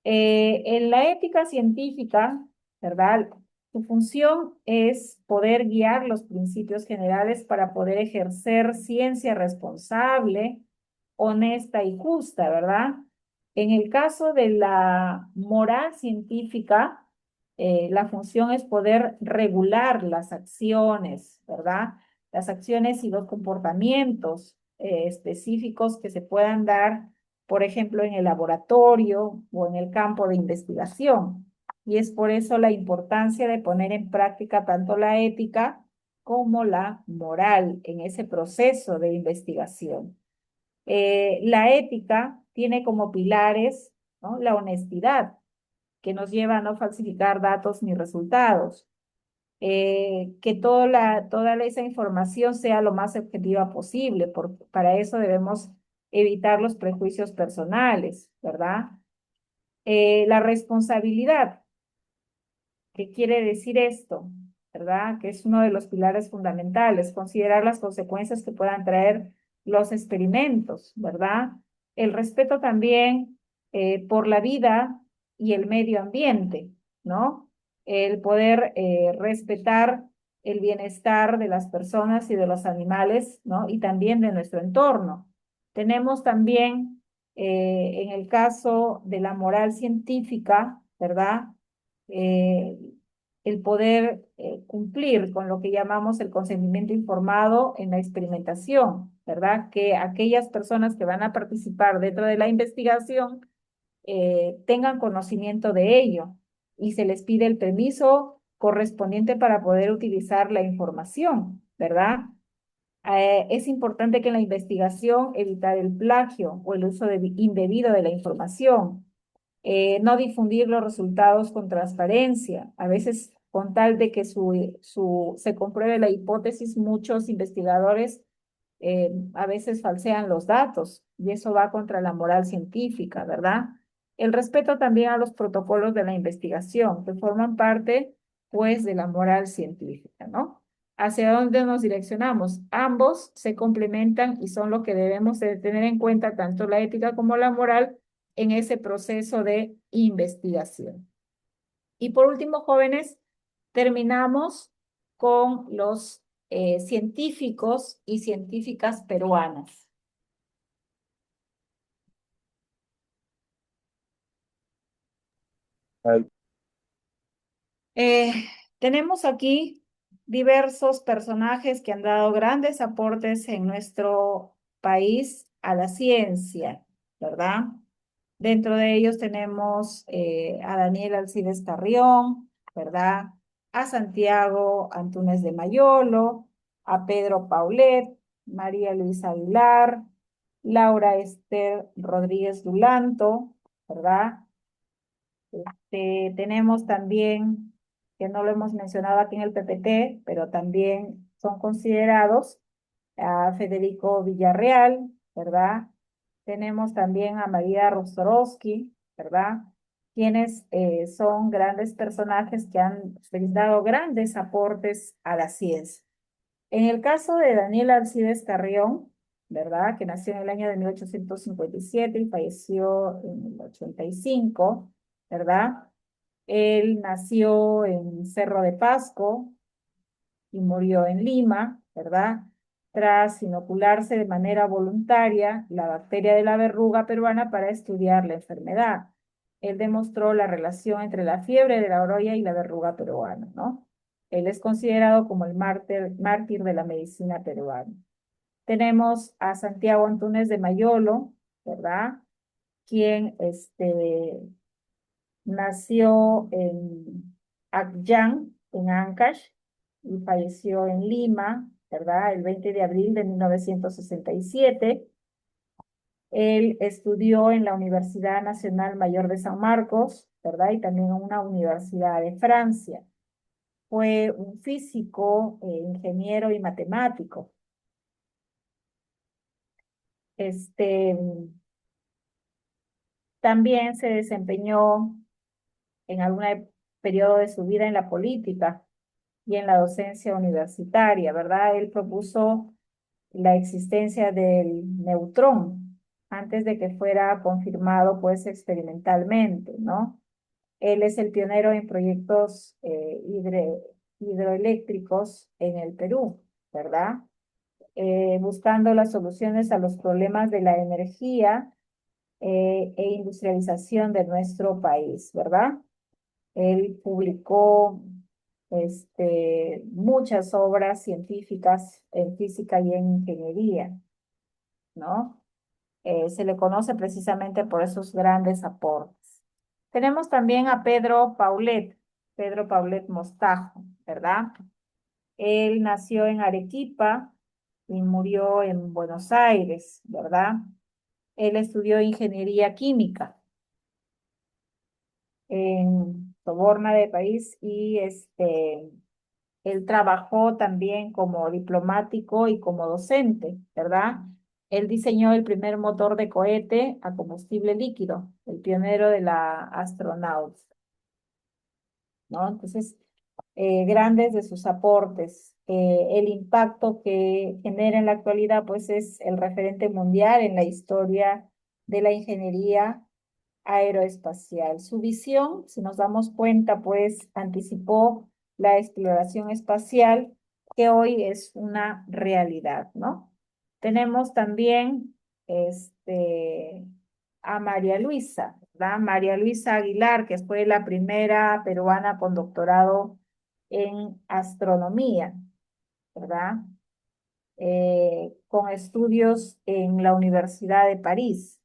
En la ética científica, ¿verdad? Su función es poder guiar los principios generales para poder ejercer ciencia responsable, honesta y justa, ¿verdad? En el caso de la moral científica, la función es poder regular las acciones, ¿verdad? Las acciones y los comportamientos específicos que se puedan dar, por ejemplo, en el laboratorio o en el campo de investigación. Y es por eso la importancia de poner en práctica tanto la ética como la moral en ese proceso de investigación. La ética tiene como pilares, ¿no?, la honestidad, que nos lleva a no falsificar datos ni resultados. Que toda esa información sea lo más objetiva posible. Para eso debemos evitar los prejuicios personales, ¿verdad? La responsabilidad. ¿Qué quiere decir esto? ¿Verdad? Que es uno de los pilares fundamentales, considerar las consecuencias que puedan traer los experimentos, ¿verdad? El respeto también por la vida y el medio ambiente, ¿no? El poder respetar el bienestar de las personas y de los animales, ¿no? Y también de nuestro entorno. Tenemos también, en el caso de la moral científica, ¿verdad? eh, el poder cumplir con lo que llamamos el consentimiento informado en la experimentación, ¿verdad? Que aquellas personas que van a participar dentro de la investigación tengan conocimiento de ello y se les pide el permiso correspondiente para poder utilizar la información, ¿verdad? Es importante que en la investigación evitar el plagio o el uso indebido de la información. No difundir los resultados con transparencia. A veces, con tal de que se compruebe la hipótesis, muchos investigadores a veces falsean los datos y eso va contra la moral científica, ¿verdad? El respeto también a los protocolos de la investigación, que forman parte, pues, de la moral científica, ¿no? ¿Hacia dónde nos direccionamos? Ambos se complementan y son lo que debemos de tener en cuenta, tanto la ética como la moral, en ese proceso de investigación. Y por último, jóvenes, terminamos con los científicos y científicas peruanas. Tenemos aquí diversos personajes que han dado grandes aportes en nuestro país a la ciencia, ¿verdad? Dentro de ellos tenemos a Daniel Alcides Carrión, ¿verdad? A Santiago Antúnez de Mayolo, a Pedro Paulet, María Luisa Aguilar, Laura Esther Rodríguez Dulanto, ¿verdad? Tenemos también, que no lo hemos mencionado aquí en el PPT, pero también son considerados a Federico Villarreal, ¿verdad? Tenemos también a María Rostorowski, ¿verdad? Quienes son grandes personajes que han brindado grandes aportes a la ciencia. En el caso de Daniel Alcides Carrión, ¿verdad? Que nació en el año de 1857 y falleció en el 85, ¿verdad? Él nació en Cerro de Pasco y murió en Lima, ¿verdad? Tras inocularse de manera voluntaria la bacteria de la verruga peruana para estudiar la enfermedad. Él demostró la relación entre la fiebre de la oroya y la verruga peruana, ¿no? Él es considerado como el mártir de la medicina peruana. Tenemos a Santiago Antúnez de Mayolo, ¿verdad? Quien nació en Agyan, en Ancash, y falleció en Lima, ¿verdad? El 20 de abril de 1967. Él estudió en la Universidad Nacional Mayor de San Marcos, ¿verdad? Y también en una universidad de Francia. Fue un físico, ingeniero y matemático. Este, también se desempeñó en algún periodo de su vida en la política y en la docencia universitaria, ¿verdad? Él propuso la existencia del neutrón antes de que fuera confirmado, pues, experimentalmente, ¿no? Él es el pionero en proyectos hidroeléctricos en el Perú, ¿verdad? Buscando las soluciones a los problemas de la energía e industrialización de nuestro país, ¿verdad? Él publicó muchas obras científicas en física y en ingeniería, ¿no? Se le conoce precisamente por esos grandes aportes. Tenemos también a Pedro Paulet Mostajo, ¿verdad? Él nació en Arequipa y murió en Buenos Aires, ¿verdad? Él estudió ingeniería química en Soborna de país y él trabajó también como diplomático y como docente, ¿verdad? Él diseñó el primer motor de cohete a combustible líquido, el pionero de la astronauta, ¿no? Entonces, grandes de sus aportes. El impacto que genera en la actualidad, pues es el referente mundial en la historia de la ingeniería aeroespacial. Su visión, si nos damos cuenta, pues anticipó la exploración espacial que hoy es una realidad, ¿no? Tenemos también a María Luisa, ¿verdad? María Luisa Aguilar, que fue la primera peruana con doctorado en astronomía, ¿verdad? Con estudios en la Universidad de París.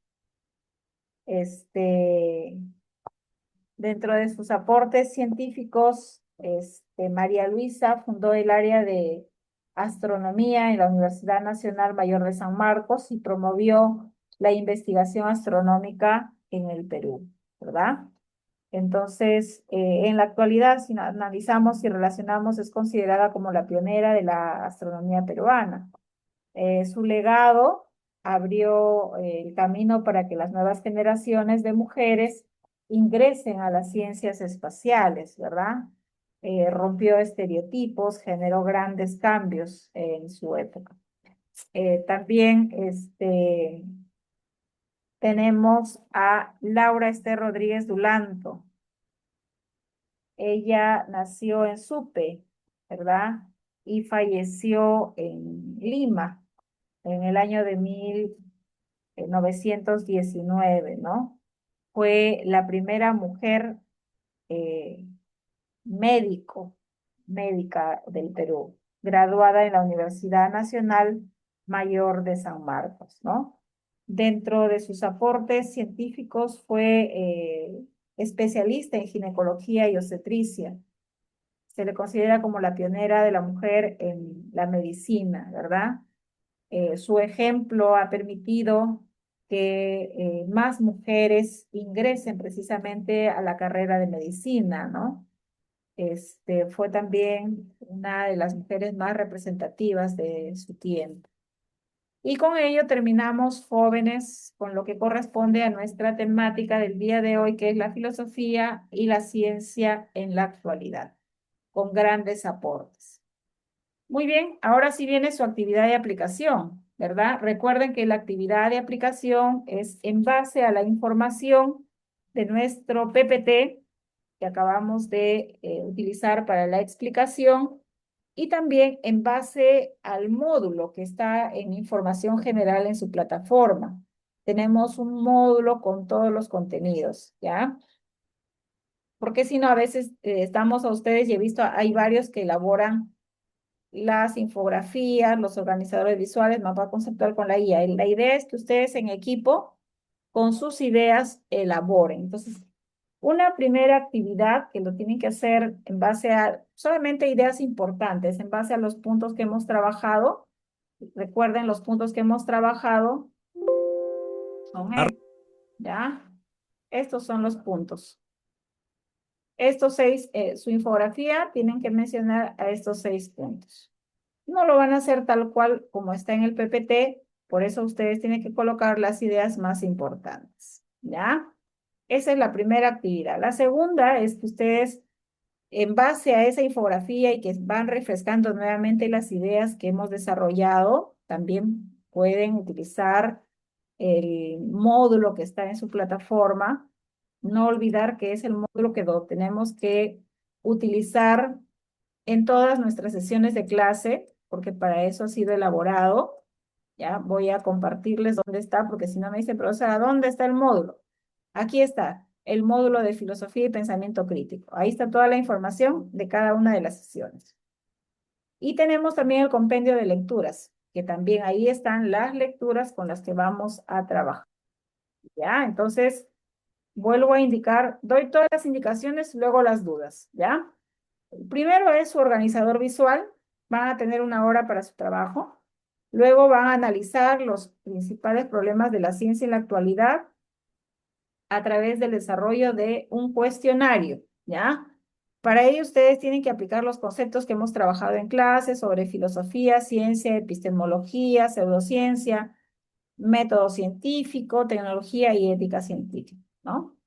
Dentro de sus aportes científicos, María Luisa fundó el área de astronomía en la Universidad Nacional Mayor de San Marcos y promovió la investigación astronómica en el Perú, ¿verdad? Entonces, en la actualidad, si analizamos y relacionamos, es considerada como la pionera de la astronomía peruana. Su legado abrió el camino para que las nuevas generaciones de mujeres ingresen a las ciencias espaciales, ¿verdad? Rompió estereotipos, generó grandes cambios en su época. También tenemos a Laura Esther Rodríguez Dulanto. Ella nació en Supe, ¿verdad? Y falleció en Lima en el año de 1919, ¿no? Fue la primera mujer eh, médica del Perú, graduada en la Universidad Nacional Mayor de San Marcos, ¿no? Dentro de sus aportes científicos fue especialista en ginecología y obstetricia. Se le considera como la pionera de la mujer en la medicina, ¿verdad? Su ejemplo ha permitido que más mujeres ingresen precisamente a la carrera de medicina, ¿no? Fue también una de las mujeres más representativas de su tiempo. Y con ello terminamos, jóvenes, con lo que corresponde a nuestra temática del día de hoy, que es la filosofía y la ciencia en la actualidad, con grandes aportes. Muy bien, ahora sí viene su actividad de aplicación, ¿verdad? Recuerden que la actividad de aplicación es en base a la información de nuestro PPT que acabamos de utilizar para la explicación y también en base al módulo que está en información general en su plataforma. Tenemos un módulo con todos los contenidos, ¿ya? Porque si no, a veces estamos a ustedes y he visto, hay varios que elaboran las infografías, los organizadores visuales, mapa conceptual con la guía. La idea es que ustedes en equipo, con sus ideas, elaboren. Entonces, Una primera actividad que lo tienen que hacer en base a solamente ideas importantes, en base a los puntos que hemos trabajado. Recuerden, los puntos que hemos trabajado son estos, ¿ya? Estos son los puntos. Estos 6, su infografía, tienen que mencionar a estos 6 puntos. No lo van a hacer tal cual como está en el PPT, por eso ustedes tienen que colocar las ideas más importantes, ¿ya? Esa es la primera actividad. La segunda es que ustedes, en base a esa infografía y que van refrescando nuevamente las ideas que hemos desarrollado, también pueden utilizar el módulo que está en su plataforma. No olvidar que es el módulo que tenemos que utilizar en todas nuestras sesiones de clase, porque para eso ha sido elaborado. Ya voy a compartirles dónde está, porque si no me dicen, profesora, ¿dónde está el módulo? Aquí está, el módulo de filosofía y pensamiento crítico. Ahí está toda la información de cada una de las sesiones. Y tenemos también el compendio de lecturas, que también ahí están las lecturas con las que vamos a trabajar. ¿Ya? Entonces, vuelvo a indicar, doy todas las indicaciones, luego las dudas, ¿ya? Primero es su organizador visual, van a tener 1 hora para su trabajo. Luego van a analizar los principales problemas de la ciencia en la actualidad a través del desarrollo de un cuestionario, ¿ya? Para ello ustedes tienen que aplicar los conceptos que hemos trabajado en clase sobre filosofía, ciencia, epistemología, pseudociencia, método científico, tecnología y ética científica, ¿no?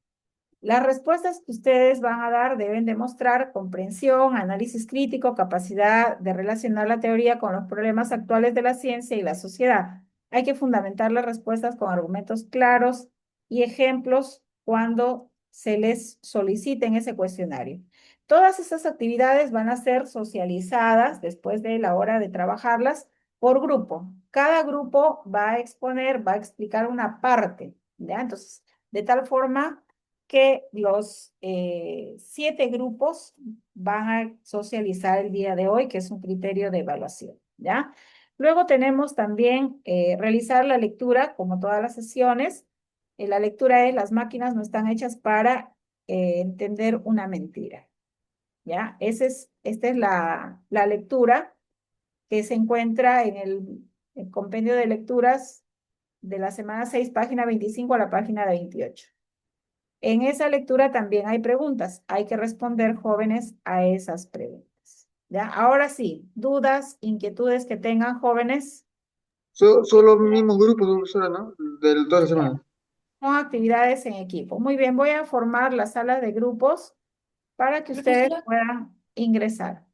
Las respuestas que ustedes van a dar deben demostrar comprensión, análisis crítico, capacidad de relacionar la teoría con los problemas actuales de la ciencia y la sociedad. Hay que fundamentar las respuestas con argumentos claros y ejemplos cuando se les solicite en ese cuestionario. Todas estas actividades van a ser socializadas después de la hora de trabajarlas por grupo. Cada grupo va a exponer, va a explicar una parte, ¿ya? Entonces, de tal forma que los 7 grupos van a socializar el día de hoy, que es un criterio de evaluación, ¿ya? Luego tenemos también realizar la lectura, como todas las sesiones. La lectura es, las máquinas no están hechas para entender una mentira, ¿ya? Esta es la lectura que se encuentra en el compendio de lecturas de la semana 6, página 25 a la página 28. En esa lectura también hay preguntas. Hay que responder, jóvenes, a esas preguntas. ¿Ya? Ahora sí, dudas, inquietudes que tengan, jóvenes. Son los mismos grupos, profesora, ¿no? De toda la semana. Son actividades en equipo. Muy bien, voy a formar las salas de grupos para que ustedes Profesora, puedan ingresar.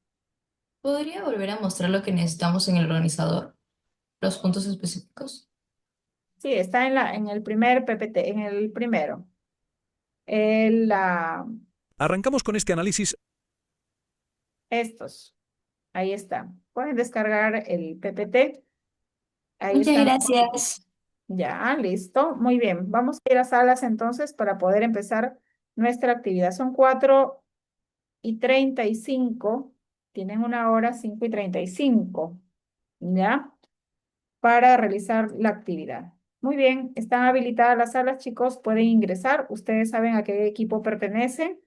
¿podría volver a mostrar lo que necesitamos en el organizador? ¿Los puntos específicos? Sí, está en el primer PPT, en el primero. Arrancamos con este análisis. Estos. Ahí está. Pueden descargar el PPT. Ahí Muchas están. gracias. Ya, listo. Muy bien. Vamos a ir a salas entonces para poder empezar nuestra actividad. Son 4:35. Tienen 1 hora, 5:35. ¿Ya? Para realizar la actividad. Muy bien. Están habilitadas las salas, chicos. Pueden ingresar. Ustedes saben a qué equipo pertenecen.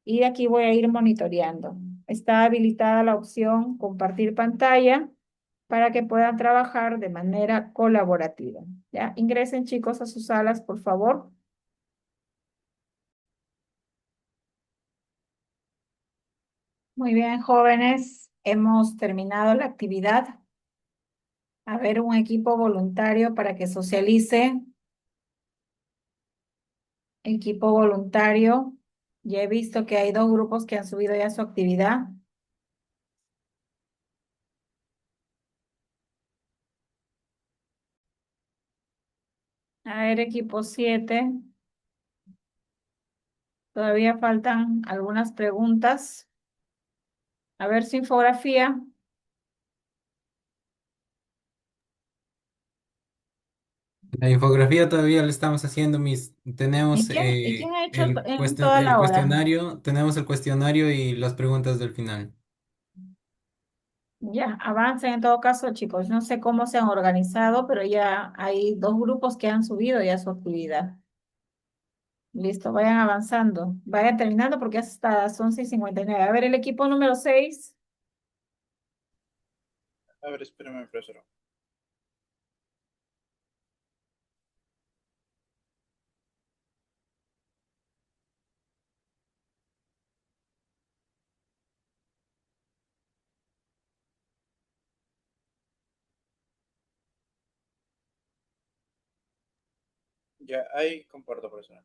Y aquí voy a ir monitoreando. Está habilitada la opción compartir pantalla para que puedan trabajar de manera colaborativa. ¿Ya? Ingresen, chicos, a sus salas, por favor. Muy bien, jóvenes, hemos terminado la actividad. A ver, un equipo voluntario para que socialice. Equipo voluntario. Ya he visto que hay 2 grupos que han subido ya su actividad. A ver, equipo 7. Todavía faltan algunas preguntas. A ver su infografía. La infografía todavía la estamos haciendo, ¿Y tenemos quién ha hecho en toda el la hora? cuestionario y las preguntas del final. Ya, avancen en todo caso, chicos. No sé cómo se han organizado, pero ya hay 2 grupos que han subido ya su actividad. Listo, vayan avanzando. Vayan terminando porque ya hasta las 11:59. A ver, el equipo número 6. A ver, espérame, profesora. Ya, ahí comparto, profesora.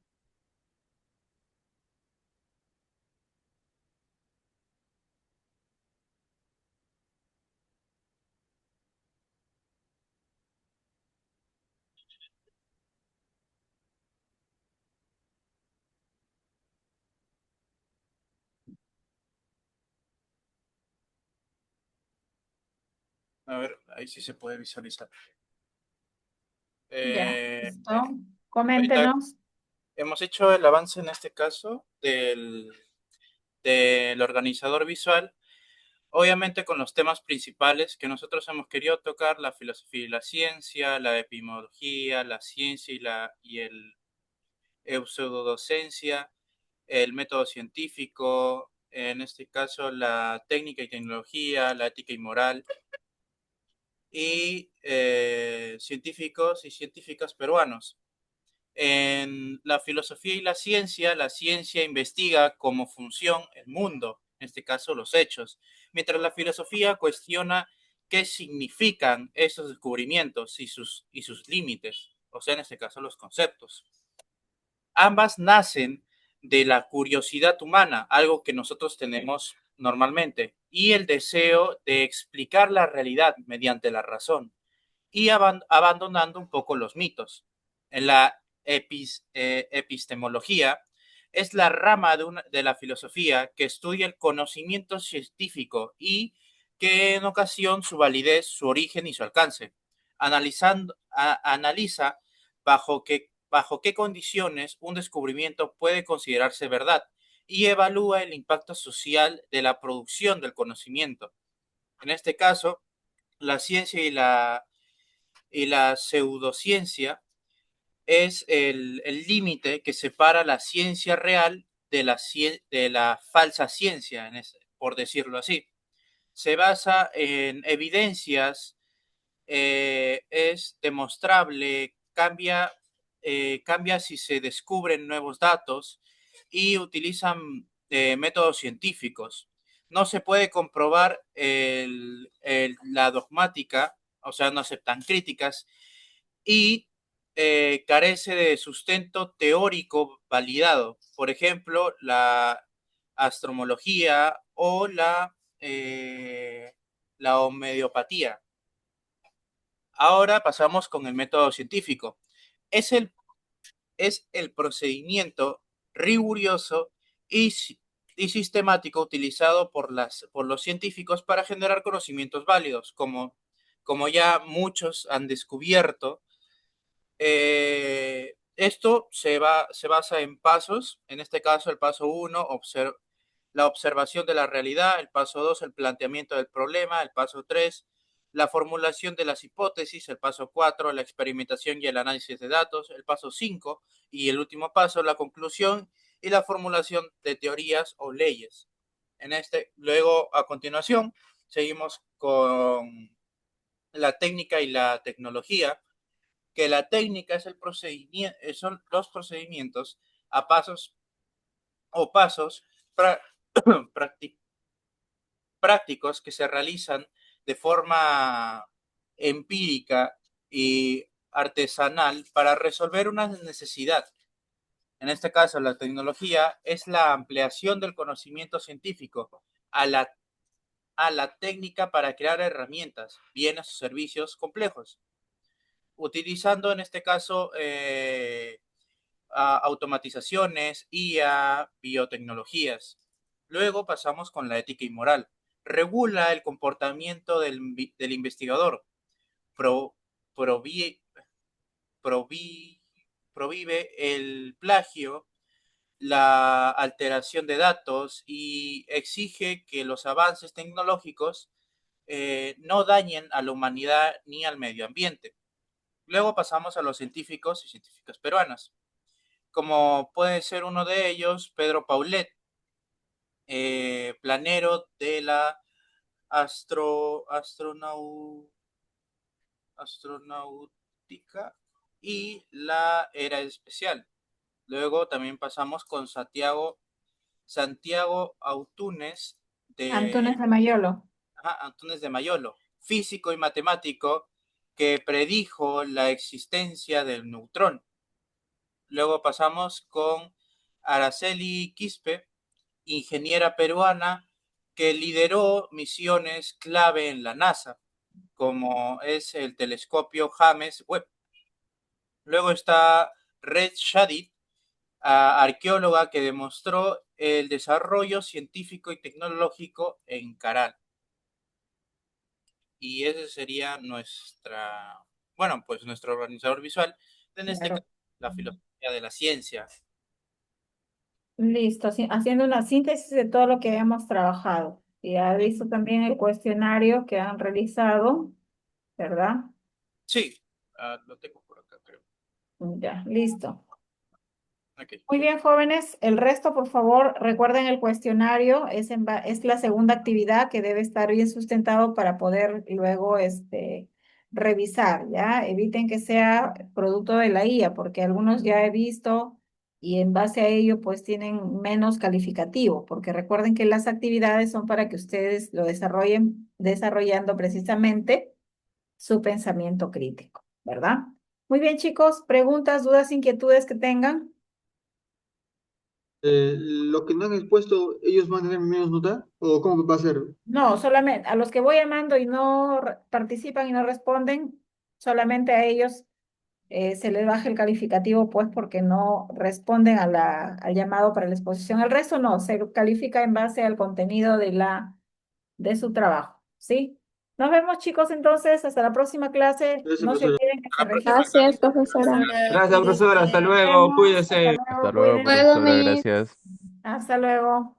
A ver, ahí sí se puede visualizar. Ya, Eh, listo. ahorita Coméntenos. hemos hecho el avance en este caso del organizador visual, obviamente con los temas principales que nosotros hemos querido tocar: la filosofía y la ciencia, la epistemología, la ciencia y el pseudodocencia, el método científico, en este caso la técnica y tecnología, la ética y moral, y científicos y científicas peruanos. En la filosofía y la ciencia investiga cómo funciona el mundo, en este caso los hechos, mientras la filosofía cuestiona qué significan esos descubrimientos y sus límites, o sea, en este caso los conceptos. Ambas nacen de la curiosidad humana, algo que nosotros tenemos normalmente, y el deseo de explicar la realidad mediante la razón, y abandonando un poco los mitos. En la epistemología es la rama de la filosofía que estudia el conocimiento científico y que en ocasión su validez, su origen y su alcance. Analiza bajo qué condiciones un descubrimiento puede considerarse verdad y evalúa el impacto social de la producción del conocimiento. En este caso, la ciencia y la pseudociencia es el límite que separa la ciencia real de la falsa ciencia, por decirlo así. Se basa en evidencias, es demostrable, cambia si se descubren nuevos datos y utilizan métodos científicos. No se puede comprobar la dogmática, o sea, no aceptan críticas, y carece de sustento teórico validado. Por ejemplo, la astromología o la homeopatía. Ahora pasamos con el método científico. Es el, es el procedimiento riguroso y sistemático utilizado por los científicos para generar conocimientos válidos, como ya muchos han descubierto. Esto se basa en pasos. En este caso, el paso 1, la observación de la realidad; el paso 2, el planteamiento del problema; el paso 3, la formulación de las hipótesis; el paso 4, la experimentación y el análisis de datos; el paso 5 y el último paso, la conclusión y la formulación de teorías o leyes. Luego, a continuación, seguimos con la técnica y la tecnología, que la técnica es el procedimiento, son los procedimientos a pasos o pasos prácticos que se realizan de forma empírica y artesanal para resolver una necesidad. En este caso, la tecnología es la ampliación del conocimiento científico a la técnica para crear herramientas, bienes o servicios complejos, utilizando en este caso a automatizaciones, IA, biotecnologías. Luego pasamos con la ética y moral. Regula el comportamiento del investigador. Pro, provi- provi- Prohíbe el plagio, la alteración de datos y exige que los avances tecnológicos no dañen a la humanidad ni al medio ambiente. Luego pasamos a los científicos y científicas peruanas. como puede ser uno de ellos, Pedro Paulet, planero de la astronáutica y la era especial. Luego también pasamos con Santiago Antunes de Mayolo. Antunes de Mayolo, físico y matemático que predijo la existencia del neutrón. Luego pasamos con Araceli Quispe, ingeniera peruana que lideró misiones clave en la NASA, como es el telescopio James Webb. Luego está Red Shadid, arqueóloga que demostró el desarrollo científico y tecnológico en Caral. Y ese sería nuestro organizador visual, en este caso, la filosofía de la ciencia. Listo, haciendo una síntesis de todo lo que hemos trabajado. Y ha visto también el cuestionario que han realizado, ¿verdad? Sí, lo tengo por acá, creo. Ya, listo. Okay. Muy bien, jóvenes. El resto, por favor, recuerden el cuestionario. Es la segunda actividad que debe estar bien sustentado para poder luego revisar, ¿ya? Eviten que sea producto de la IA, porque algunos ya he visto y en base a ello, pues tienen menos calificativo, porque recuerden que las actividades son para que ustedes lo desarrollen, desarrollando precisamente su pensamiento crítico, ¿verdad? Muy bien, chicos. Preguntas, dudas, inquietudes que tengan. Lo que no han expuesto, ¿ellos van a tener menos nota? ¿O cómo va a ser? No, solamente a los que voy llamando y no participan y no responden, solamente a ellos se les baja el calificativo, pues porque no responden al llamado para la exposición. El resto no, se califica en base al contenido de su trabajo, ¿sí? Nos vemos, chicos, entonces, hasta la próxima clase. No se olviden que se registren. Gracias, profesora. Gracias, profesora. Hasta luego. Hasta Cuídese. luego, Hasta luego, cuídense. profesora, gracias. Hasta luego.